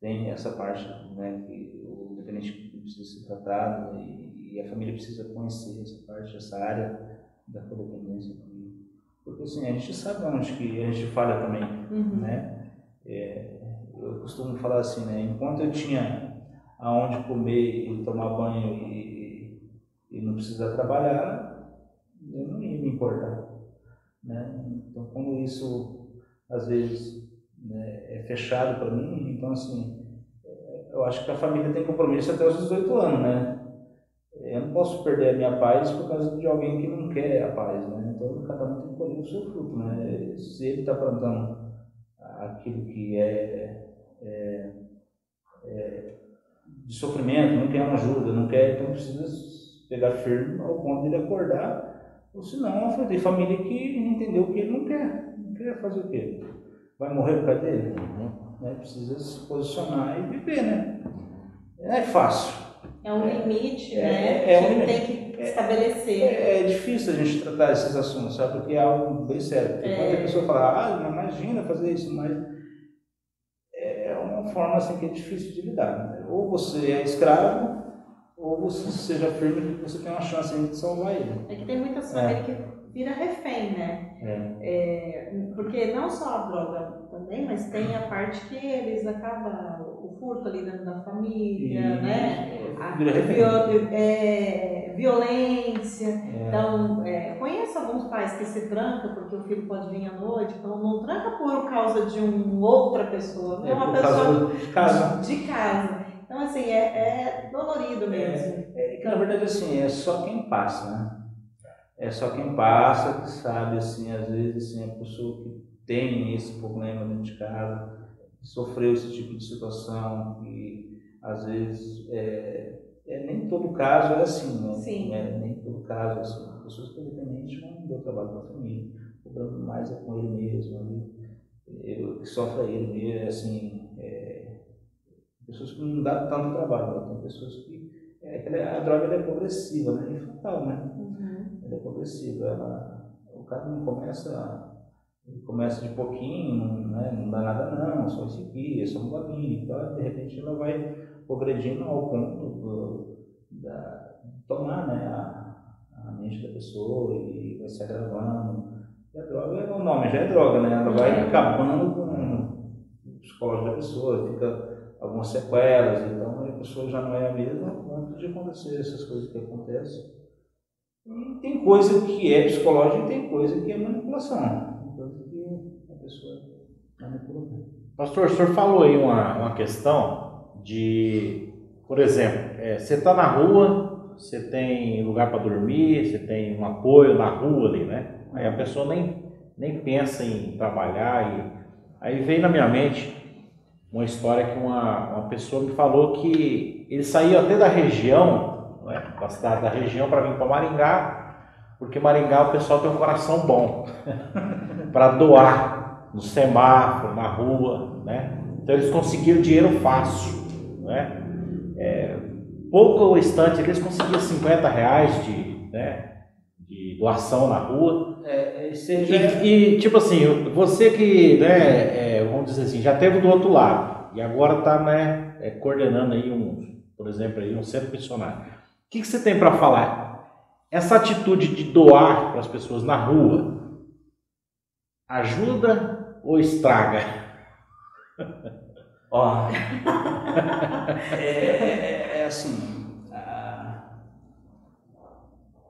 Tem essa parte, né, que o dependente precisa ser tratado, e a família precisa conhecer essa parte, essa área da codependência. Porque, assim, a gente sabe onde que a gente falha também, né? Eu costumo falar assim, né? Enquanto eu tinha aonde comer e tomar banho e não precisar trabalhar, eu não ia me importar, né? Então, como isso às vezes, né, é fechado para mim, então assim, eu acho que a família tem compromisso até os 18 anos, né? eu não posso perder a minha paz por causa de alguém que não quer a paz, né? Então cada um tem que colher o seu fruto, né? Se ele está plantando aquilo que de sofrimento, não quer uma ajuda, não quer, então precisa pegar firme ao ponto de ele acordar, ou senão tem família que entendeu que ele não quer fazer o quê? Vai morrer por causa dele? Né? Precisa se posicionar e viver, né? Não é fácil. É um limite, né? Que tem que estabelecer. É difícil a gente tratar esses assuntos, sabe? Porque é algo bem sério. Porque quando a pessoa fala, não imagina fazer isso, mas é uma forma assim que é difícil de lidar. Né? Ou você é escravo, ou você seja firme que você tem uma chance ainda de salvar ele. É que tem muitas famílias que vira refém, né? Porque não só a droga também, mas tem a parte que eles acabam, o furto ali dentro da família, né? A violência. Então, conheço alguns pais que se trancam porque o filho pode vir à noite, então não tranca por causa de uma outra pessoa, não é uma pessoa de casa. Então, assim, é dolorido mesmo. Que na verdade, assim, é só quem passa, né? É só quem passa que sabe, assim, às vezes, assim, a pessoa que tem esse problema dentro de casa, que sofreu esse tipo de situação, e às vezes, nem todo caso é assim, né? Sim. Nem todo caso é assim. Pessoas que, independente, não deu trabalho para a família, o problema mais é com ele mesmo, né? O que sofre é ele mesmo, assim, pessoas que não dá tanto trabalho, né? Tem pessoas que a droga é progressiva, né? É fatal, né? Ela é progressiva, o cara não começa de pouquinho, né? Não dá nada não, só isso aqui, é só um golinho, então de repente ela vai progredindo ao ponto de tomar, né, a mente da pessoa e vai se agravando. E a droga, o nome já é droga, né? Ela vai acabando com o psicológico da pessoa, fica algumas sequelas, então a pessoa já não é a mesma ao ponto de acontecer essas coisas que acontecem. E tem coisa que é psicológica e tem coisa que é manipulação. Tem coisa que a pessoa manipula. Pastor, o senhor falou aí uma questão de, por exemplo, você está na rua, você tem lugar para dormir, você tem um apoio na rua ali, né? Aí a pessoa nem pensa em trabalhar. Aí veio na minha mente uma história que uma pessoa me falou que ele saía até da região, da cidade da região, para vir para Maringá, porque Maringá o pessoal tem um coração bom para doar no semáforo, na rua, né? Então eles conseguiram dinheiro fácil, né? Pouco instante eles conseguiam R$50 de doação na rua. E tipo assim, você que, né, vamos dizer assim, já teve do outro lado e agora está, né, coordenando aí por exemplo, aí um centro missionário. O que você tem para falar? Essa atitude de doar para as pessoas na rua ajuda ou estraga?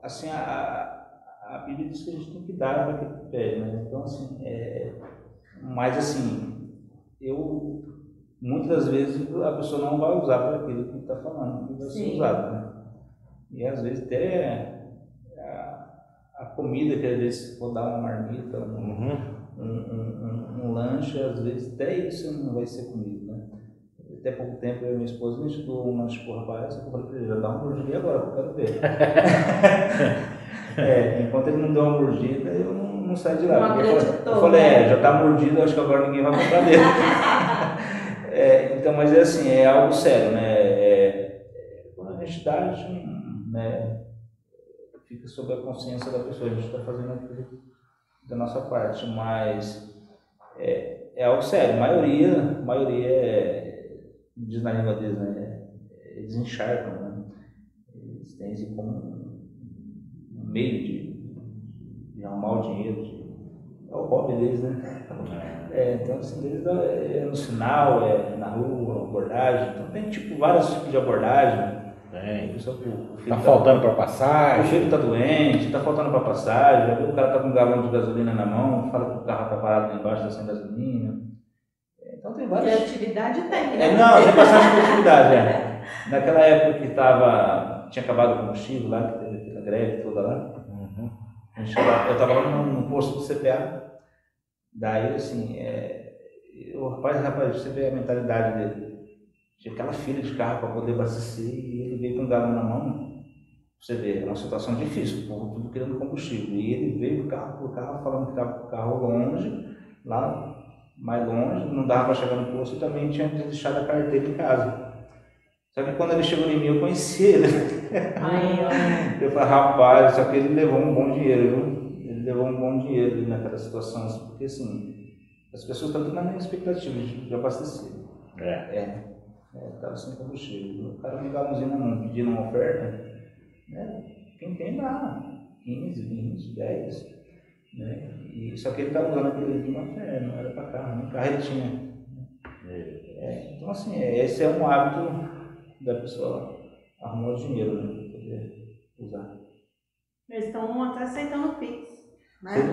Assim, a Bíblia diz que a gente tem que dar para que pede, né? Então, assim, mas assim, muitas das vezes a pessoa não vai usar para aquilo que está falando, que vai ser usado, né? E às vezes até a comida, que às vezes for dar uma marmita, um lanche, às vezes até isso não vai ser comido, né? Até pouco tempo eu e minha esposa a gente deu um lanche pro rapaz, eu falei para ele, já dá uma mordida agora, eu quero ver. Enquanto ele não deu uma mordida, eu não saio de lá. Eu falei, já tá mordido, acho que agora ninguém vai comprar dele. Então, mas assim, é algo sério, né? Quando a gente dá, a gente, né, fica sob a consciência da pessoa, a gente está fazendo aquilo da nossa parte, mas é algo sério. A maioria diz na língua deles, né? Eles encharcam, né? Eles têm isso como um meio de arrumar o dinheiro, é o hobby deles, né? Então, assim, deles no sinal, na rua, abordagem. Então, tem vários tipos de abordagem. Tá faltando para passagem. O filho está doente, está faltando para passagem. O cara está com um galão de gasolina na mão, fala que o carro está parado lá embaixo, está sem gasolina. Então, tem várias. Criatividade tem, né? Não, tem bastante criatividade. Naquela época que estava tinha acabado o combustível lá, que teve aquela greve toda lá. Uhum. Eu estava lá no posto do CPA, daí assim, o rapaz, você vê a mentalidade dele, tinha aquela fila de carro para poder abastecer e ele veio com um galão na mão. Você vê, é uma situação difícil, o povo tudo querendo combustível. E ele veio carro por carro, falando que estava com o carro longe, lá mais longe, não dava para chegar no posto e também tinha deixado a carteira em casa. Só que quando ele chegou em mim, eu conheci ele. Eu falei, rapaz, só que ele levou um bom dinheiro, viu? Ele levou um bom dinheiro naquela situação, assim, porque assim, as pessoas estão tudo na minha expectativa de abastecer. Estava sem combustível. O cara me dá uma mão pedindo uma oferta, né? Quem tem dá 15, 20, 10, né? E, só que ele estava usando aquele de uma fé, não era para carro, nem carro ele tinha. Então assim, esse é um hábito da pessoa arrumar o dinheiro, né, para poder usar. Eles estão até aceitando o Pix, né? Você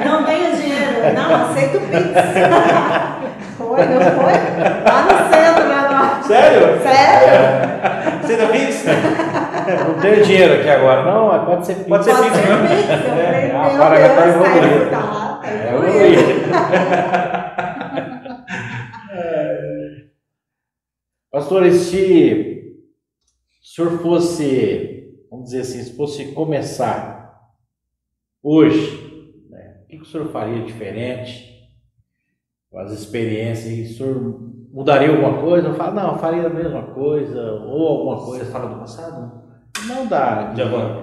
Não tenho dinheiro, não, aceito o Pix. Foi, não foi? Lá no centro, né? Sério? Sério? Você da Pix? Não tenho dinheiro aqui agora, não, mas pode ser Pix. Pode ser Pix, Pix, né? eu falei, meu agora já tá Deus, evoluído. tá É, Pastor, e se o senhor fosse, vamos dizer assim, se fosse começar hoje, né, o que o senhor faria diferente com as experiências? E o senhor mudaria alguma coisa? Eu falo, não, eu faria a mesma coisa, ou alguma coisa. Você fala do passado? Não dá. De agora?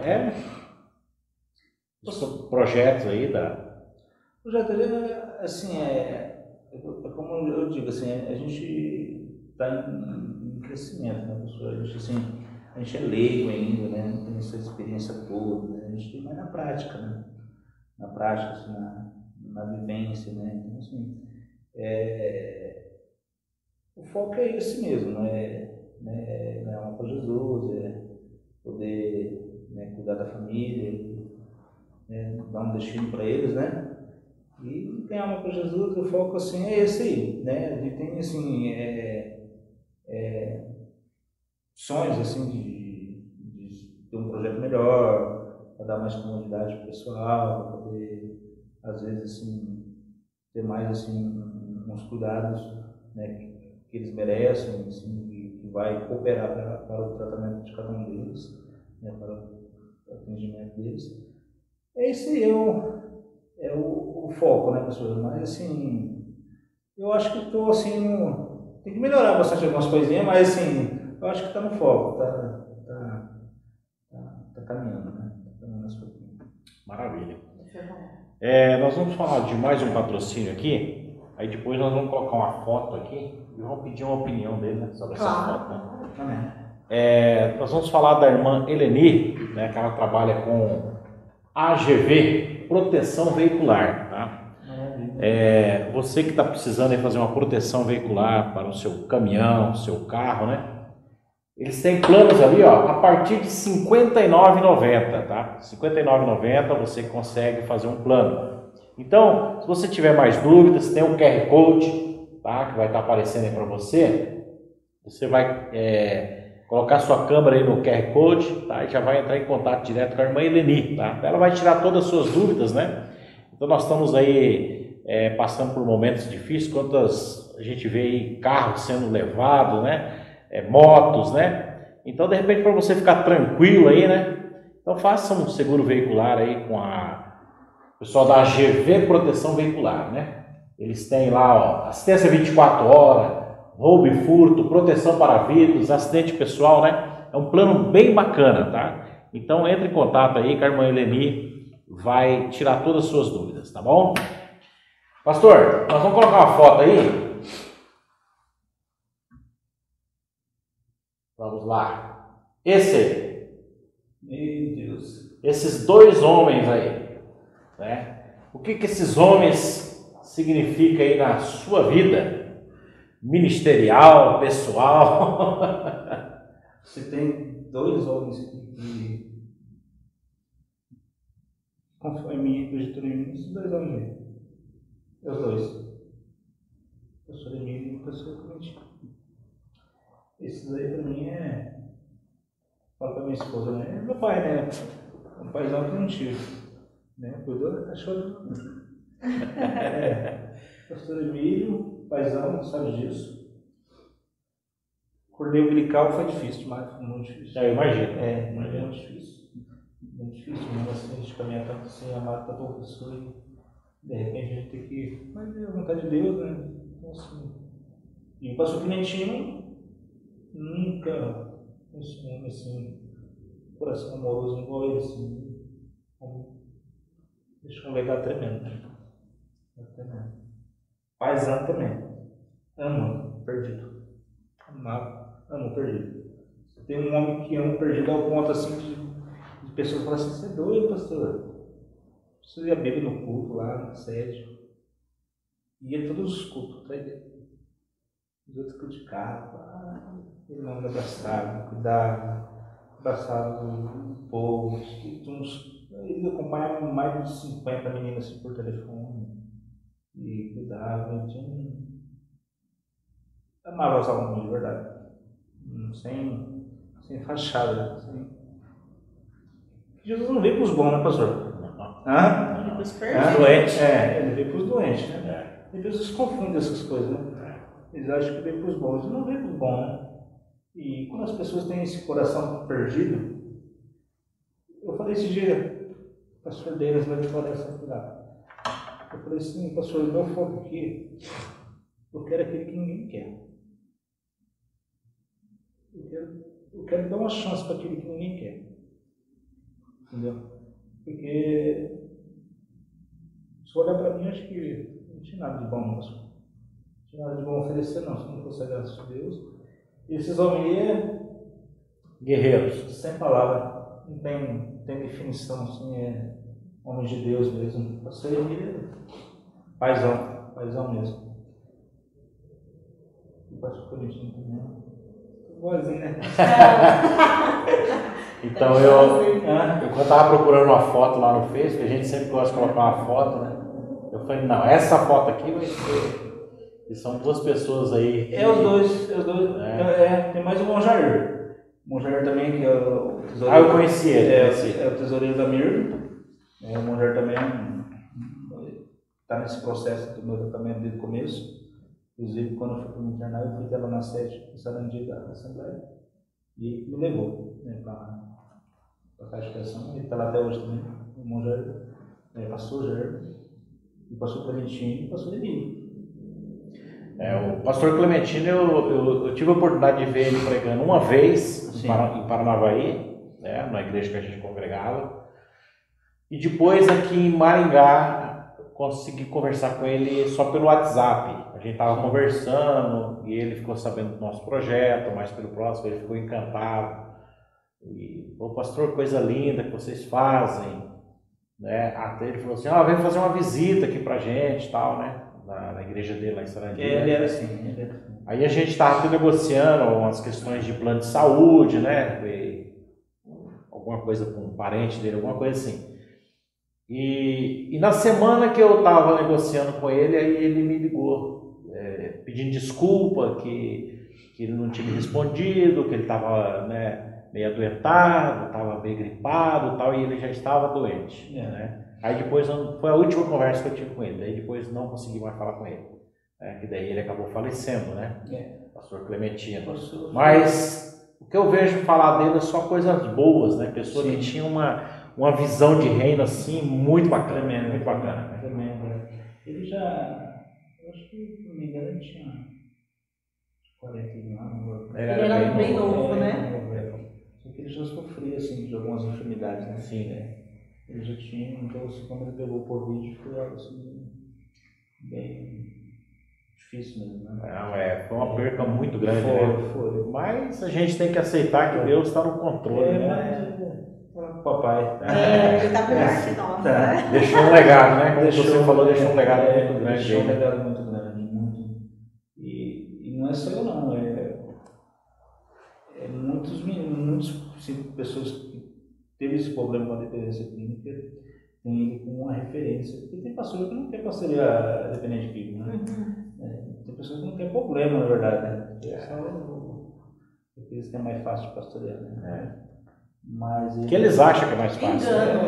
Os projetos aí da... O projeto assim, como eu digo, assim, a gente está em crescimento, né, pessoal? A gente é leigo ainda, né? Não tem essa experiência toda, né? A gente tem mais na prática, né? Na prática, assim, na vivência, né? Então, assim, o foco é esse mesmo, né? Ganhar uma para Jesus, poder, né, cuidar da família, né, dar um destino para eles, né? E ganhar uma para Jesus, o foco assim é esse aí, né? A gente tem assim sonhos assim de ter um projeto melhor, para dar mais comodidade para o pessoal, para poder às vezes assim ter mais assim uns cuidados, né, que eles merecem, assim, que vai cooperar para o tratamento de cada um deles, né, para o atendimento deles. Esse é o foco, né, pessoal? Mas assim, eu acho que estou assim, tem que melhorar bastante algumas coisinhas, mas assim, eu acho que está no foco, tá caminhando, né? Tá caminhando as coisas. Maravilha. Nós vamos falar de mais um patrocínio aqui, aí depois nós vamos colocar uma foto aqui e vamos pedir uma opinião dele, né, sobre essa foto. Né? Nós vamos falar da irmã Eleni, né, que ela trabalha com AGV, proteção veicular, tá? Você que está precisando de fazer uma proteção veicular para o seu caminhão, seu carro, né? Eles têm planos ali, ó, a partir de R$ 59,90, tá? R$ 59,90 você consegue fazer um plano. Então, se você tiver mais dúvidas, tem o QR Code, tá? Que vai estar aparecendo aí para você. Você vai colocar sua câmera aí no QR Code, tá? E já vai entrar em contato direto com a irmã Eleni, tá? Ela vai tirar todas as suas dúvidas, né? Então nós estamos aí passando por momentos difíceis, quantas a gente vê aí carros sendo levados, né? Motos, né? Então de repente para você ficar tranquilo aí, né? Então faça um seguro veicular aí com o pessoal da AGV Proteção Veicular, né? Eles têm lá, ó, assistência 24 horas, roubo e furto, proteção para vidros, acidente pessoal, né? É um plano bem bacana, tá? Então entre em contato aí com a irmã Eleni, vai tirar todas as suas dúvidas, tá bom? Pastor, nós vamos colocar uma foto aí. Vamos lá. Meu Deus. Esses dois homens aí, né? O que esses homens significam aí na sua vida? Ministerial, pessoal? Você tem dois homens que confiam em mim e acreditam em mim, esses dois homens aí. Os dois. Pastor Emílio e o pastor Clemente. Esses aí para mim falo pra minha esposa, né? Meu pai, né? Um paizão que não tive. Né? Cuidou da cachorra. Pastor Emílio, paizão, sabe disso. Cordei umbilical foi difícil, mas foi muito difícil. Eu imagino. Mas é muito difícil. Muito difícil, mesmo assim, a gente caminhar tanto assim, amar tanto uma pessoa e de repente a gente tem que. Mas é a vontade de Deus, né? Então assim. E o pastor Clementino nunca esse homem assim, coração amoroso igual ele, assim. Deixa um legado tremendo, né? Tremendo. Paizão também. Ama perdido. Amava, ama perdido. Tem um homem que ama perdido ao ponto assim de pessoas falam assim, você é doido, pastor? Você ia beber no culto lá, na sede. Ia todos os cultos, atrás dele. Os outros criticavam, ele não me abraçava, cuidava, abraçava o povo. Eles acompanhavam mais de 50 meninas assim, por telefone. E cuidava, amava os alunos de verdade. Sem fachada. Jesus não veio para os bons, né, pastor? Ele veio para os perdidos. Doentes. Ele veio para os doentes, né? E Deus confundem essas coisas, né? Eles acham que veio para os bons. Ele não veio para os bons, né? E quando as pessoas têm esse coração perdido, eu falei esse dia, pastor Denis vai me falar essa cuidado. Eu falei assim, pastor, o meu foco aqui, eu quero aquele que ninguém quer. Eu quero dar uma chance para aquele que ninguém quer. Entendeu? Porque se olhar para mim, acho que não tinha nada de bom, não. Não tinha nada de bom a oferecer, não. Se não fosse a graça de Deus. E esses homens Guerreiros. sem palavra, não tem definição, assim, homens de Deus mesmo. Você é paizão mesmo. E o pastor Corinthians também. Igualzinho, né? Então eu estava procurando uma foto lá no Facebook, a gente sempre gosta de colocar uma foto, né? Eu falei, não, essa foto aqui vai ser. E são duas pessoas aí. Os dois. Tem mais o Monjair. O Monjair também, que é o tesoureiro. Eu conheci ele. É o tesoureiro da Mir. O Monjair também está nesse processo do meu tratamento desde o começo. Inclusive, quando eu fui para me internar, eu fui lá na sede do Sarandia da Assembleia e me levou, né, para a Caixa de Criação. Ele está lá até hoje também, o Monjair, pastor Jair, o pastor Clementino e o pastor Emílio. O pastor Clementino, eu tive a oportunidade de ver ele pregando uma vez em Paranavaí, né, na igreja que a gente congregava, e depois aqui em Maringá, consegui conversar com ele só pelo WhatsApp. A gente estava conversando e ele ficou sabendo do nosso projeto, mais pelo próximo, ele ficou encantado. E, pastor, coisa linda que vocês fazem, né? Até ele falou assim, vem fazer uma visita aqui pra gente, tal, né? Na igreja dele lá em Sarandia. Ele era assim. Aí a gente estava negociando umas questões de plano de saúde, né? Alguma coisa com um parente dele, alguma coisa assim. E na semana que eu estava negociando com ele, aí ele me ligou, pedindo desculpa, que ele não tinha me respondido, que ele estava, né, meio adoentado, estava meio gripado e tal, e ele já estava doente. Né? Aí depois, foi a última conversa que eu tive com ele, daí depois não consegui mais falar com ele. Que daí ele acabou falecendo, né? Pastor Clementino. Mas o que eu vejo falar dele é só coisas boas, né? Pessoa que tinha uma visão de reino assim muito bacana. Tremendo, muito bacana. Tremendo. Ele já, eu acho que, se não me engano, ele tinha 41 anos. Ele era bem novo, né? Só que ele já sofria assim, de algumas enfermidades, né? Sim, né? Ele já tinha, então assim, quando ele pegou o Covid, foi algo assim, bem difícil mesmo, né? Foi uma perca muito grande, né? Foi. Mas a gente tem que aceitar que Deus está no controle, né? Papai. Ele está melhor que nós, né? Deixou um legado, né? Como você falou, deixou um legado muito grande. Deixou um legado muito grande, muito. E não é só eu não, muitas pessoas que teve esse problema com a dependência química tem ele como uma referência. Porque tem pastor que não quer pastorear dependente químico, né? Tem pessoas que não querem problema, na verdade, né? Só aqueles que é mais fácil de pastorear, né? Mas que eles acham que é mais fácil. Engano.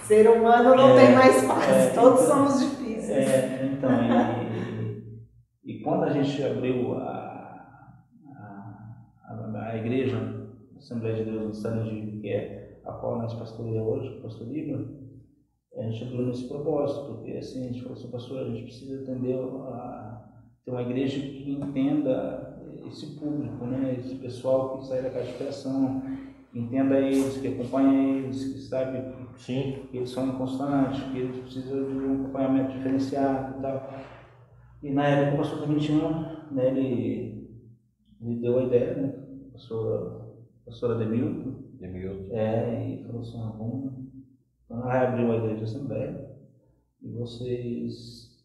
Ser humano não tem mais fácil, todos somos difíceis. Então, e quando a gente abriu a igreja, a Assembleia de Deus no Sarangi, que é a qual nós pastoreia hoje, o pastor Igor, a gente abriu nesse propósito, porque assim, a gente falou assim, pastor, a gente precisa ter uma igreja que entenda esse público, né? Esse pessoal que sai da casa de operação, que entenda eles, que acompanha eles, que sabe que eles são inconstantes, que eles precisam de um acompanhamento diferenciado e tal. E na época o pastor Domitiano, né, ele deu a ideia, né? A pastora Demilton. E falou assim, vamos abrir uma igreja de Assembleia e vocês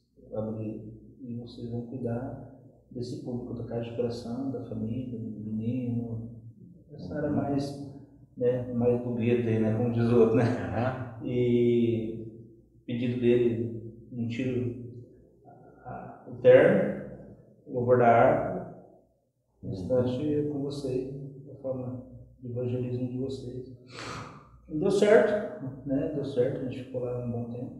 vão cuidar desse público da casa de operação, da família, do menino, essa área mais, né, mais do gueto aí, né, como diz o outro, né? E pedido dele, não tiro o terno, o louvor da harpa, o restante é com vocês, a forma de evangelismo de vocês. E deu certo, né? Deu certo, a gente ficou lá um bom tempo.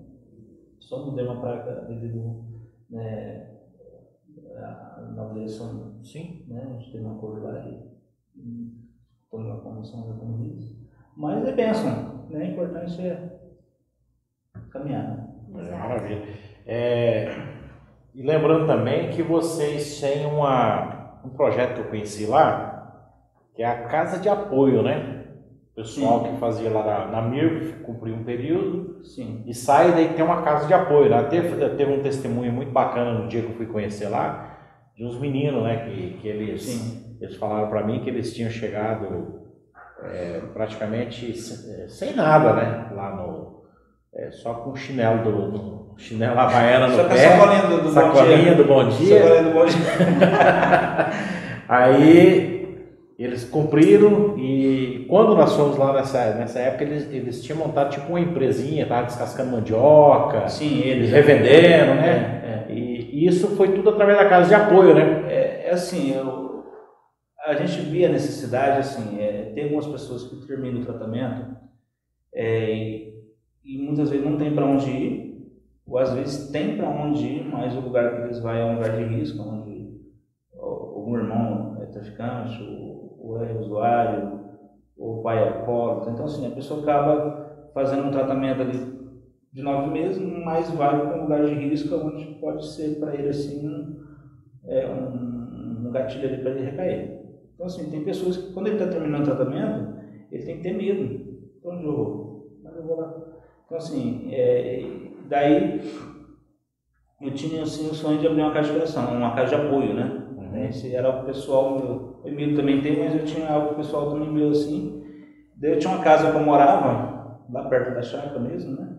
Só mudei uma placa devido, né, na eleição, né? A gente teve um acordo lá e tomou uma promoção da economia. Mas é bênção, né? A importância é caminhar. Maravilha. E lembrando também que vocês têm um projeto que eu conheci lá, que é a Casa de Apoio, né? O pessoal que fazia lá na MIRV, cumpriu um período e sai, daí tem uma casa de apoio. Né? Teve um testemunho muito bacana no dia que eu fui conhecer lá, de uns meninos, né, que eles falaram para mim que eles tinham chegado praticamente sem nada, né, lá só com o chinelo chinelo havaiana no pé, sacolinha do bom dia. Aí eles cumpriram e quando nós fomos lá nessa época eles tinham montado tipo uma empresinha, estavam descascando mandioca, eles revendendo, né? E isso foi tudo através da casa de apoio, né? Assim, a gente via a necessidade, assim, tem algumas pessoas que terminam o tratamento e muitas vezes não tem para onde ir, ou às vezes tem para onde ir, mas o lugar que eles vão é um lugar de risco, onde algum irmão é traficante, ou é usuário, ou o pai é alcoólatra. Então, assim, a pessoa acaba fazendo um tratamento ali de 9 meses, mas vai para um lugar de risco, onde pode ser para ele, assim, um gatilho ali para ele recair. Então, assim, tem pessoas que, quando ele está terminando o tratamento, ele tem que ter medo. Então, onde eu vou? Mas eu vou lá. Então, assim, daí eu tinha, assim, o sonho de abrir uma casa de operação, uma casa de apoio, né? Esse era o pessoal meu. O Emílio também tem, mas eu tinha algo pessoal também meu, assim. Daí eu tinha uma casa que eu morava, lá perto da chácara mesmo, né?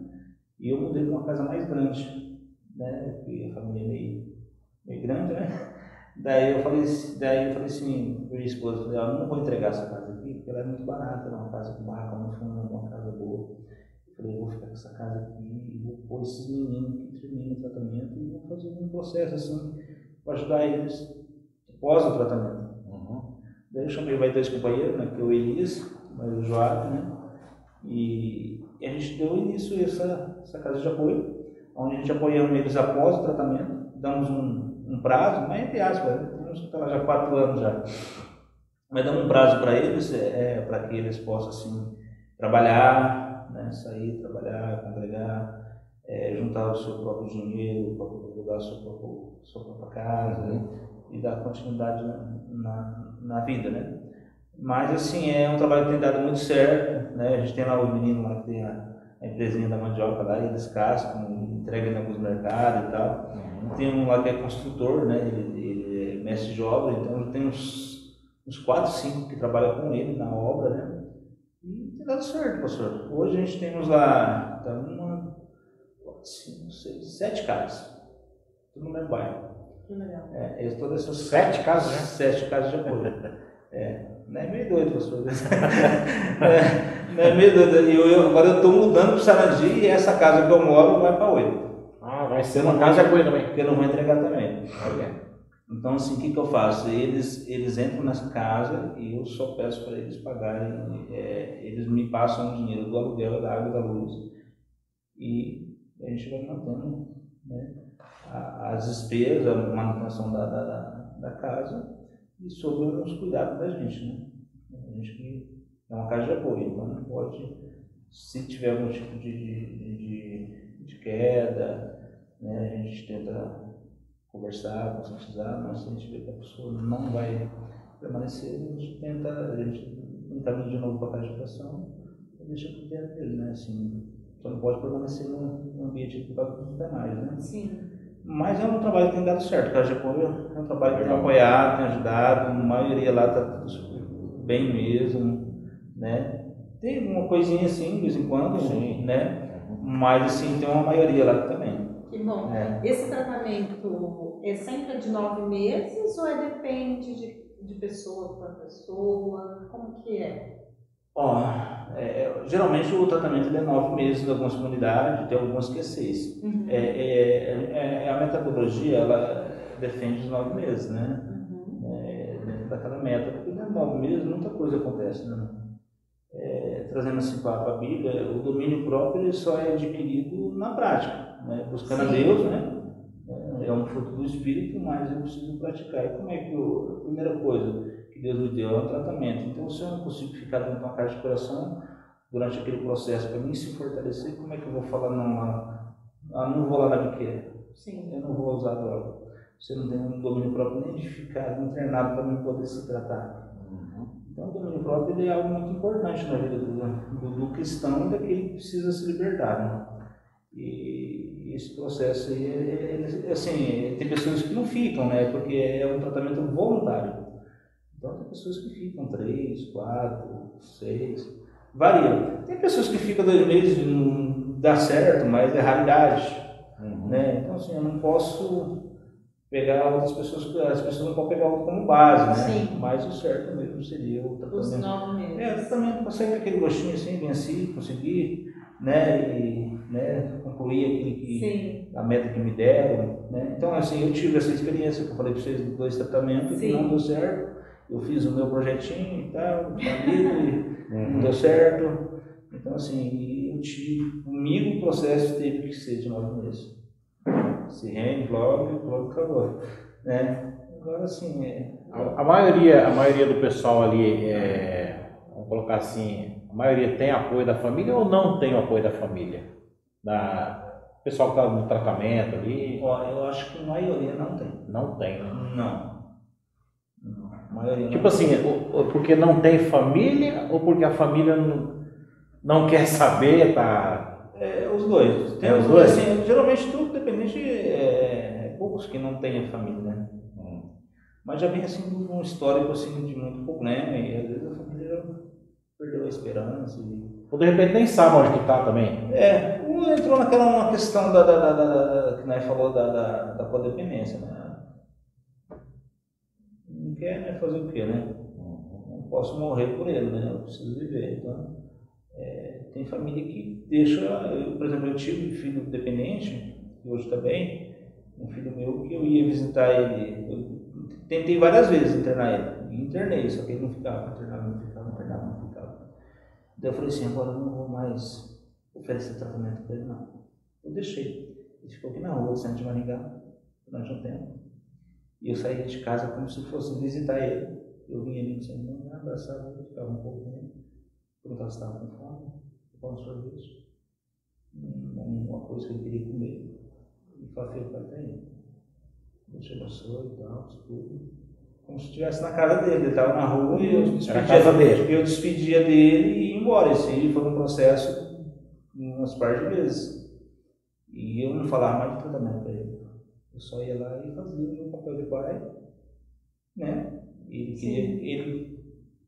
E eu mudei para uma casa mais grande, né? Porque a família é meio grande, né? Daí eu falei assim para minha esposa, falei, eu não vou entregar essa casa aqui, porque ela é muito barata, era uma casa com barraca no fundo, uma casa boa. Eu falei, eu vou ficar com essa casa aqui e vou pôr esses meninos que terminam o tratamento e vou fazer um processo assim, para ajudar eles após o tratamento. Daí eu chamei mais 2 companheiros, né, que é o Elias, mais o Joab, né, e a gente deu início a essa casa de apoio, onde a gente apoiamos eles após o tratamento, damos um prazo, mas entre aspas, temos que estar já 4 anos já, mas damos um prazo para eles, para que eles possam assim, trabalhar, né, sair, trabalhar, congregar, juntar o seu próprio dinheiro, para alugar a sua própria casa, né, e dar continuidade na vida, né? Mas assim, é um trabalho que tem dado muito certo, né? A gente tem lá o menino lá que tem a empresinha da mandioca lá, e eles cascam, entregam em alguns mercados e tal. Tem um lá que é construtor, né? Ele é mestre de obra, então tem uns 4, 5 que trabalham com ele na obra, né? E tem dado certo, pastor. Hoje a gente temos lá, 5, 6, 7 casas, tudo no mesmo bairro. Legal. Todas essas 7 casas, né? 7 casas de apoio. Não é meio doido, pastor. Não é meio doido. Agora eu estou mudando para o Sarandi e essa casa que eu moro vai para 8. Vai ser uma casa de apoio também. Porque eu não vou entregar também. Então, assim, o que eu faço? Eles entram nessa casa e eu só peço para eles pagarem, eles me passam o dinheiro do aluguel, da água e da luz, e a gente vai mantendo, né, as despesas, a manutenção da casa e sobre os cuidados da gente, né? A gente que é uma casa de apoio, então não pode, se tiver algum tipo de queda, né, a gente tenta conversar, conscientizar, mas se a gente vê que a pessoa não vai permanecer, a gente encaminha de novo para a casa de educação e deixa por dentro dele, né? Assim, só não pode permanecer num ambiente por causa dos demais, né? Sim. Mas é um trabalho que tem dado certo, a casa de apoio é um trabalho que tem apoiado, tem ajudado, a maioria lá está tudo bem mesmo, né? Tem uma coisinha assim, de vez em quando, Sim. né? Mas assim, tem uma maioria lá também. Que bom. Esse tratamento é sempre de 9 meses ou depende de pessoa para pessoa? Como que é? Geralmente o tratamento é 9 meses em algumas comunidades, tem algumas que é 6. Uhum. A metodologia, ela defende os 9 meses, né? Uhum. Dentro daquela meta, porque dentro de 9 meses muita coisa acontece, né? Trazendo assim para a Bíblia, o domínio próprio ele só é adquirido na prática, né? Buscando a Deus, né? É um fruto do Espírito, mas eu preciso praticar. E como é que a primeira coisa que Deus me deu é um tratamento? Então, se eu não consigo ficar dentro de uma caixa de coração durante aquele processo para mim se fortalecer, como é que eu vou falar não lá? Não vou lá na biqueira. Sim. Eu não vou usar droga. Você não tem um domínio próprio nem de ficar internado para mim poder se tratar. Então, o domínio próprio ele é algo muito importante na vida do cristão e daquele que precisa se libertar, né? E esse processo aí, assim, tem pessoas que não ficam, né? Porque é um tratamento voluntário. Então, tem pessoas que ficam 3, 4, 6, varia. Tem pessoas que ficam 2 meses e não dá certo, mas é raridade, né? Então, assim, eu não posso pegar outras pessoas, as pessoas não podem pegar outro como base, né? Sim. Mas o certo mesmo seria o tratamento. Os 9 meses. Eu também consegue aquele gostinho assim, venci, consegui, né? E concluir a meta que me deram, né? Então, assim, eu tive essa experiência que eu falei para vocês dos 2 tratamentos, que não deu certo. Eu fiz o meu projetinho e tal, e não deu certo. Então, assim, eu tive, comigo o processo teve que ser de 9 meses. Se rende logo acabou, né? Agora, assim, A maioria do pessoal ali, vamos colocar assim, a maioria tem apoio da família ou não tem o apoio da família? O pessoal que está no tratamento ali? Eu acho que a maioria não tem. Não tem, né? Não. A maioria tipo não assim, porque não tem família ou porque a família não quer saber, tá? Os dois. Tem os dois? Assim, geralmente tudo dependente poucos que não têm família, né? Mas já vem assim um histórico assim, de muito problema e às vezes a família perdeu a esperança. Ou de repente nem sabe onde que tá também. Entrou uma questão que nós falou da codependência, né? Não quer, né? Fazer o quê, né? Não posso morrer por ele, né? Eu preciso viver. Então, tem família que deixa. Por exemplo, eu tive um filho dependente, que hoje também, um filho meu que eu ia visitar ele. Eu tentei várias vezes internar ele. Internei, só que ele não ficava, internava. Daí eu falei assim, agora eu não vou mais oferecer tratamento para ele, não. Eu deixei. Ele ficou aqui na rua, no centro de Maringá, durante um tempo. E eu saía de casa como se fosse visitar ele. Eu vinha ali no centro, me abraçava, ficava um pouco com ele, perguntava se estava com fome, ficava um sorvete, uma coisa que ele queria comer. E falei, filho, pai, tá aí. Deus te abençoe e tal, tudo. Como se estivesse na casa dele, ele estava na rua e eu despedia dele e ia embora. Esse foi um processo umas par de vezes. E eu não falava mais de tratamento para ele. Eu só ia lá e fazia o meu papel de pai, né?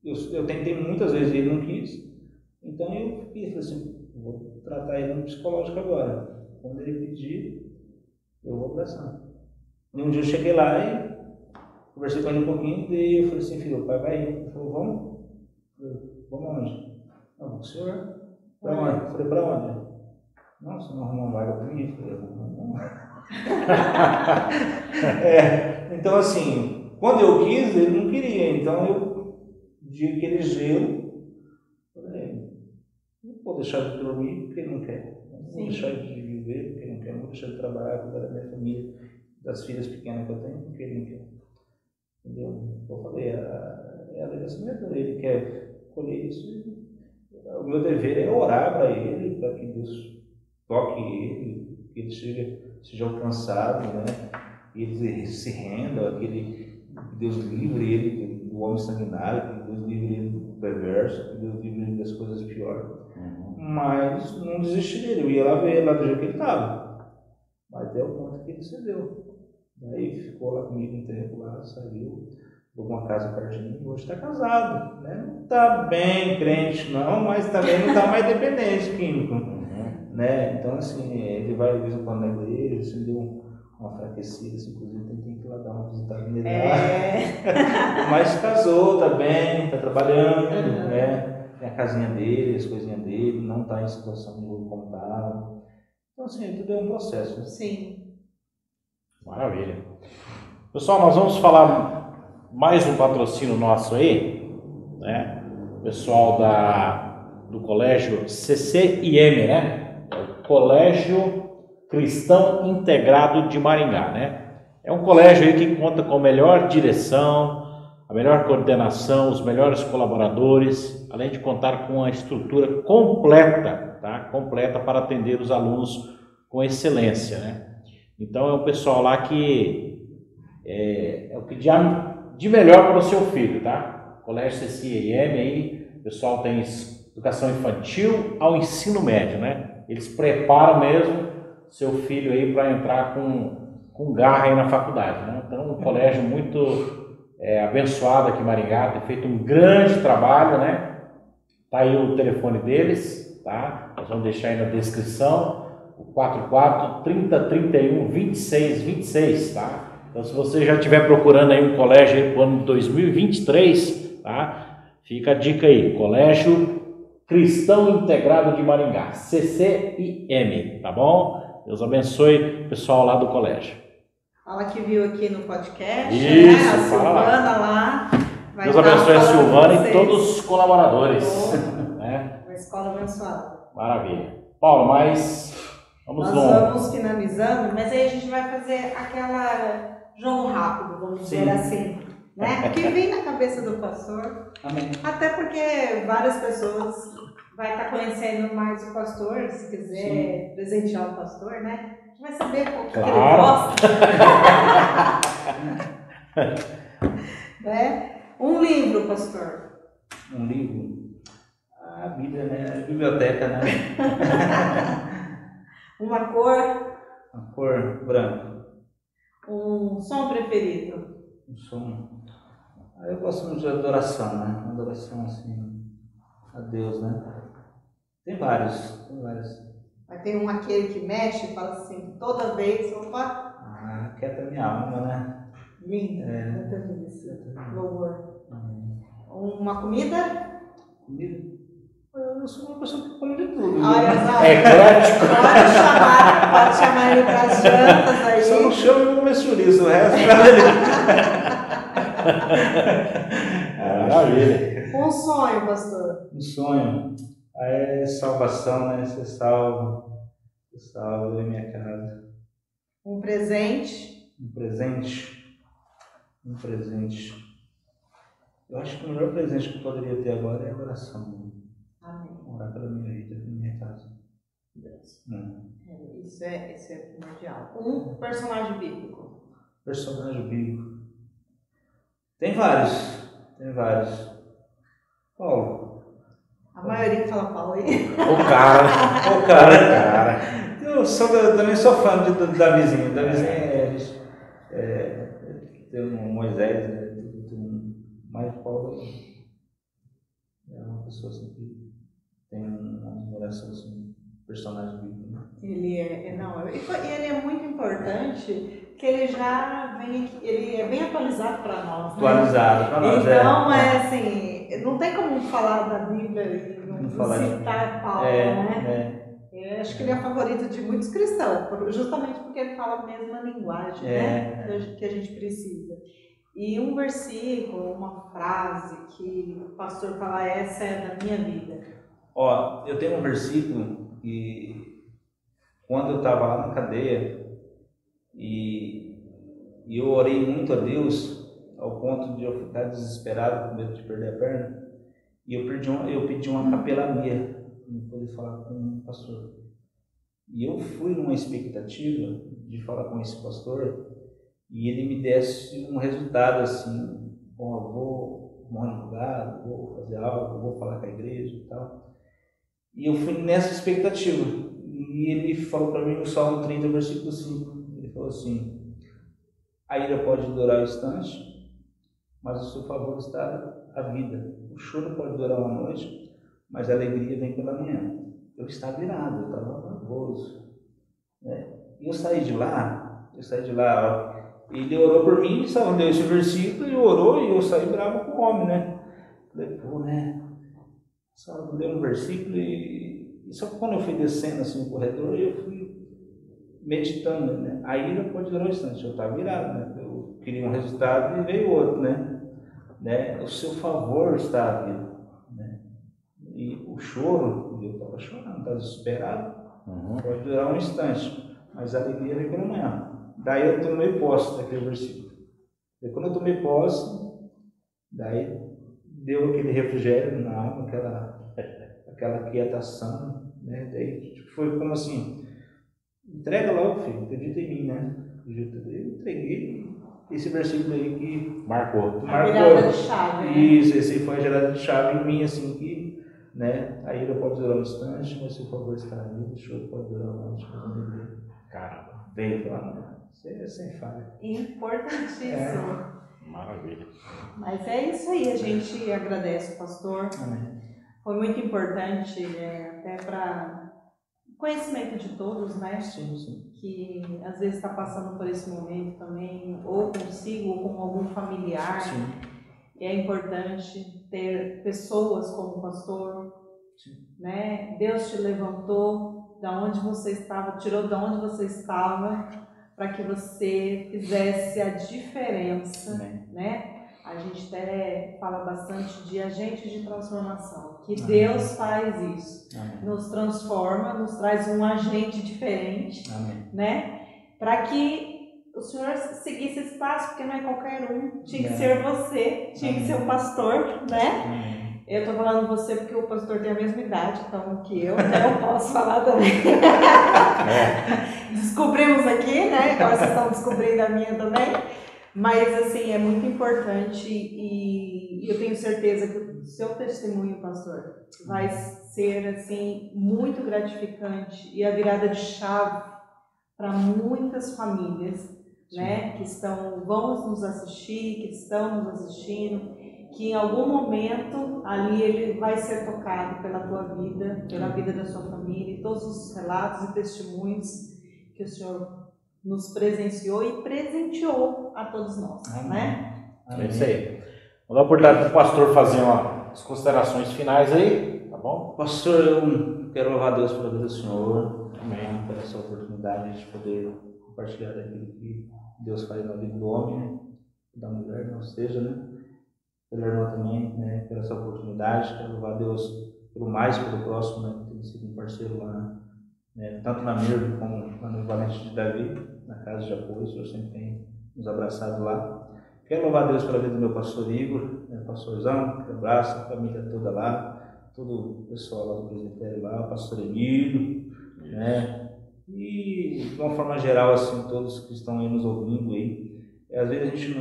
Eu tentei muitas vezes, ele não quis. Então eu falei assim, vou tratar ele no psicológico agora. Quando ele pedir, eu vou abraçar. E um dia eu cheguei lá e conversei com ele um pouquinho, e eu falei assim, filho, o pai vai ir. Ele falou, vamos? Eu falei, vamos aonde? Não, com o senhor. Para onde? Eu falei, para onde? Não, você não arrumou uma vaga para mim? Eu falei, não. Então, assim, quando eu quis, ele não queria. Então, eu, de aquele gelo, falei, não vou deixar de dormir porque ele não quer. Não vou deixar de viver porque ele não quer. Não vou deixar de trabalhar, cuidar da minha família, das filhas pequenas que eu tenho, porque ele não quer. Entendeu? Eu falei, é a ligação dele, ele quer colher isso. O meu dever é orar para ele, para que Deus toque ele, que ele seja alcançado, né? Que ele se renda, que Deus livre ele do homem sanguinário, que Deus livre ele do perverso, que Deus livre ele das coisas piores. Mas não desisti dele, eu ia lá ver lá do jeito que ele estava. Mas deu conta que ele cedeu. Daí ficou lá comigo um tempo, lá, saiu, pegou uma casa pertinho e hoje está casado. Né? Não está bem crente não, mas também não está mais dependente químico. Né? Então, assim, ele vai de vez em quando na igreja, assim, deu uma enfraquecida, assim, inclusive tem que ir lá dar uma visitada nele lá. Mas casou, tá bem, está trabalhando, né? Tem a casinha dele, as coisinhas dele, não está em situação de rua como estava. Então, assim, tudo é um processo. Né? Sim. Maravilha. Pessoal, nós vamos falar mais um patrocínio nosso aí, né? Pessoal do Colégio CCIM, né? Colégio Cristão Integrado de Maringá, né? É um colégio aí que conta com a melhor direção, a melhor coordenação, os melhores colaboradores, além de contar com uma estrutura completa, tá? Completa para atender os alunos com excelência, né? Então é um pessoal lá que é o que de melhor para o seu filho, tá? Colégio CCIM aí, o pessoal tem educação infantil ao ensino médio, né? Eles preparam mesmo seu filho aí para entrar com garra aí na faculdade, né? Então, um colégio muito abençoado aqui em Maringá, tem feito um grande trabalho, né? Tá aí o telefone deles, tá? Nós vamos deixar aí na descrição, o 44 30 31 26 26, tá? Então, se você já estiver procurando aí um colégio aí para o ano de 2023, tá? Fica a dica aí, Colégio Cristão Integrado de Maringá, CCIM, tá bom? Deus abençoe o pessoal lá do colégio. Fala que viu aqui no podcast, isso, né? A Silvana lá. Deus abençoe a Silvana e todos os colaboradores. Né? Uma escola abençoada. Maravilha. Paulo, mas nós vamos finalizando, mas aí a gente vai fazer aquela jogo rápido, vamos dizer assim. Né? Que vem na cabeça do pastor. Amém. Até porque várias pessoas vai estar conhecendo mais o pastor, se quiser presentear o pastor, né? A gente vai saber o que ele gosta. Né? Um livro, pastor. Um livro? A Bíblia, né? A biblioteca, né? Uma cor. Uma cor branca. Um som preferido. Um som. Eu gosto muito de adoração, né? Uma adoração assim a Deus, né? Tem vários. Mas tem um aquele que mexe e fala assim, toda vez, opa. Quieta minha alma, né? Lindo, muita delícia, louvor. Uma comida? Comida? Eu sou uma pessoa que come de tudo. Olha só. Eclético. Pode chamar ele para as jantas aí. Só não chama e não me chouriço, o resto maravilha. Um sonho, pastor. Um sonho é salvação, né? Ser salvo em minha casa. Um presente. Um presente. Eu acho que o melhor presente que eu poderia ter agora é a oração. Amém. Orar pela minha vida, pela minha casa. Isso é primordial. Um personagem bíblico. Personagem bíblico. Tem vários. Paulo. A maioria que fala Paulo aí. O cara. Eu também sou fã de Davizinho. Davizinho tem um Moisés, né? Mas Paulo é uma pessoa assim que tem uma admiração assim, personagem bíblico. Né? Ele é muito importante que ele já vem aqui, ele é bem atualizado para nós. Atualizado para nós. Então assim, não tem como falar da Bíblia e não citar Paulo, né? Acho que ele é favorito de muitos cristãos, justamente porque ele fala a mesma linguagem, né? Que a gente precisa. E um versículo, uma frase que o pastor fala, essa é da minha vida. Ó, eu tenho um versículo que quando eu estava lá na cadeia e eu orei muito a Deus ao ponto de eu ficar desesperado com medo de perder a perna, e eu pedi uma capelania para poder falar com o pastor. E eu fui numa expectativa de falar com esse pastor e ele me desse um resultado assim, bom, eu vou um advogado, vou fazer algo, vou falar com a igreja e tal. E eu fui nessa expectativa. E ele falou para mim no Salmo 30, versículo 5. Ele falou assim: a ira pode durar um instante, mas o seu favor está a vida. O choro pode durar uma noite, mas a alegria vem pela manhã. Eu estava irado, eu estava nervoso. E eu saí de lá, ele orou por mim, só deu esse versículo, ele orou e eu saí bravo com o homem, né? Falei, pô, né? Só deu um versículo e só que quando eu fui descendo assim o corredor, eu fui meditando, né? A ira pode durar um instante, eu estava virado, né? Eu queria um resultado e veio outro, né? O seu favor está à vida, né? E o choro, eu estava chorando, estava desesperado, pode durar um instante, mas a alegria vem pela manhã. Daí eu tomei posse daquele versículo. E quando eu tomei posse, daí deu aquele refrigério na alma, aquela quietação, né? Daí foi como assim, entrega logo, filho, acredita em mim, né? Eu entreguei esse versículo aí que marcou. A virada de chave, né? Isso, esse foi a virada de chave em mim, assim, que, né? A ira pode durar um instante, mas se o favor está ali, o choro pode durar uma noite. Caramba, veio pela manhã. Sem falha. Importantíssimo. Maravilha. Mas é isso aí, a gente agradece o pastor. Amém. Foi muito importante, até para conhecimento de todos, né? Sim. Que às vezes está passando por esse momento também, ou consigo, ou com algum familiar. Sim. E é importante ter pessoas como o pastor, né? Deus te levantou da onde você estava, tirou da onde você estava, para que você fizesse a diferença, né? A gente até fala bastante de agente de transformação, que Deus faz isso, nos transforma, nos traz um agente diferente, né? Para que o Senhor seguisse esse passo, porque não é qualquer um, tinha que ser você, tinha que ser o pastor, né? Eu estou falando você porque o pastor tem a mesma idade então, que eu, então eu posso falar também. Descobrimos aqui, né? Agora vocês estão descobrindo a minha também. Mas, assim, é muito importante e eu tenho certeza que o seu testemunho, pastor, vai ser, assim, muito gratificante e a virada de chave para muitas famílias, né? Que vão nos assistir, que estão nos assistindo, que em algum momento ali ele vai ser tocado pela tua vida, pela vida da sua família, e todos os relatos e testemunhos que o Senhor nos presenciou e presenteou a todos nós, né? É isso aí. Vou dar a oportunidade para o pastor fazer as considerações finais aí, tá bom? Pastor, eu quero louvar a Deus pela vida do Senhor, amém, por essa oportunidade de poder compartilhar daquilo que Deus faz na vida do homem, né? Da mulher, não seja, né? Pela irmã também, né? Por essa oportunidade, quero louvar a Deus pelo mais, pelo próximo, né? Que tem sido um parceiro lá, né? Tanto na Mirna como lá no Valente de Davi, na casa de apoio, o Senhor sempre tem nos abraçado lá. Quero louvar a Deus pela vida do meu pastor Igor, né? Pastorzão, que abraça a família toda lá, todo o pessoal lá do presbitério lá, o pastor Emílio, né? E de uma forma geral, assim, todos que estão aí nos ouvindo aí. Às vezes a gente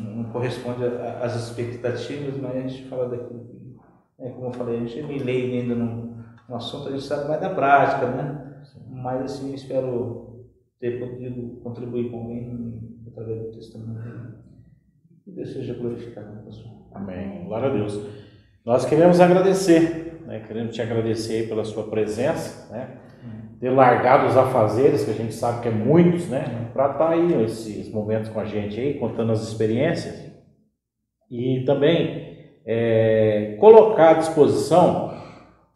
não corresponde às expectativas, mas a gente fala daquilo que, né, como eu falei, a gente é meio leigo ainda no assunto, a gente sabe mais da prática, né? Mas assim, eu espero ter podido contribuir com alguém através do testemunho. Que Deus seja glorificado, pastor. Amém. Glória a Deus. Nós queremos agradecer, né? Queremos te agradecer aí pela sua presença, né? Ter largado os afazeres, que a gente sabe que é muitos, né? Para estar aí esses momentos com a gente aí, contando as experiências. E também colocar à disposição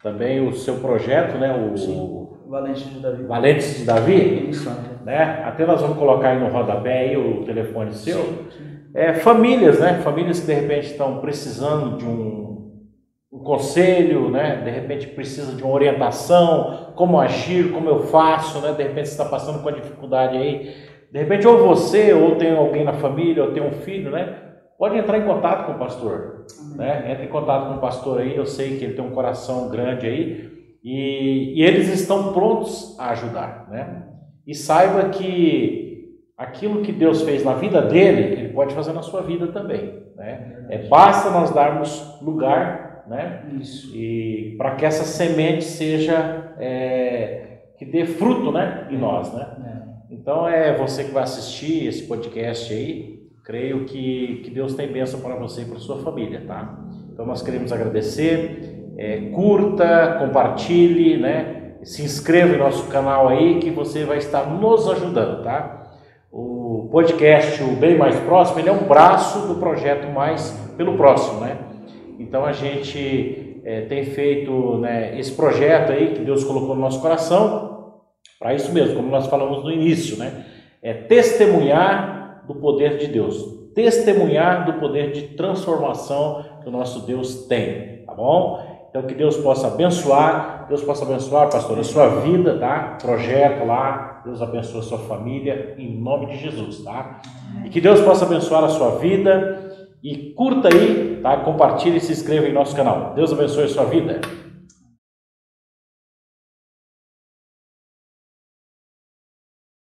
também o seu projeto, né? O Valentes de Davi. Valentes de Davi? Isso, Né? Até nós vamos colocar aí no rodapé aí o telefone seu. Sim. Famílias, né? Famílias que de repente estão precisando de um conselho, né? De repente precisa de uma orientação, como agir, como eu faço, né? De repente você está passando com a dificuldade aí. De repente ou você, ou tem alguém na família, ou tem um filho, né? Pode entrar em contato com o pastor, né? Entre em contato com o pastor aí, eu sei que ele tem um coração grande aí e eles estão prontos a ajudar, né? E saiba que aquilo que Deus fez na vida dele, ele pode fazer na sua vida também, né? Basta nós darmos lugar, né? Isso. E para que essa semente seja que dê fruto, né? Em nós, né? Então você que vai assistir esse podcast aí, creio que Deus tem bênção para você e para sua família, tá? Então nós queremos agradecer, curta, compartilhe, né? Se inscreva em nosso canal aí que você vai estar nos ajudando, tá? O podcast, o Bem Mais Próximo, ele é um braço do projeto Mais pelo Próximo, né? Então a gente tem feito, né, esse projeto aí que Deus colocou no nosso coração, para isso mesmo, como nós falamos no início, né? Testemunhar do poder de Deus, testemunhar do poder de transformação que o nosso Deus tem, tá bom? Então que Deus possa abençoar, pastor, a sua vida, tá? Projeto lá, Deus abençoe a sua família, em nome de Jesus, tá? E que Deus possa abençoar a sua vida, e curta aí, tá? Compartilhe e se inscreva em nosso canal. Deus abençoe a sua vida.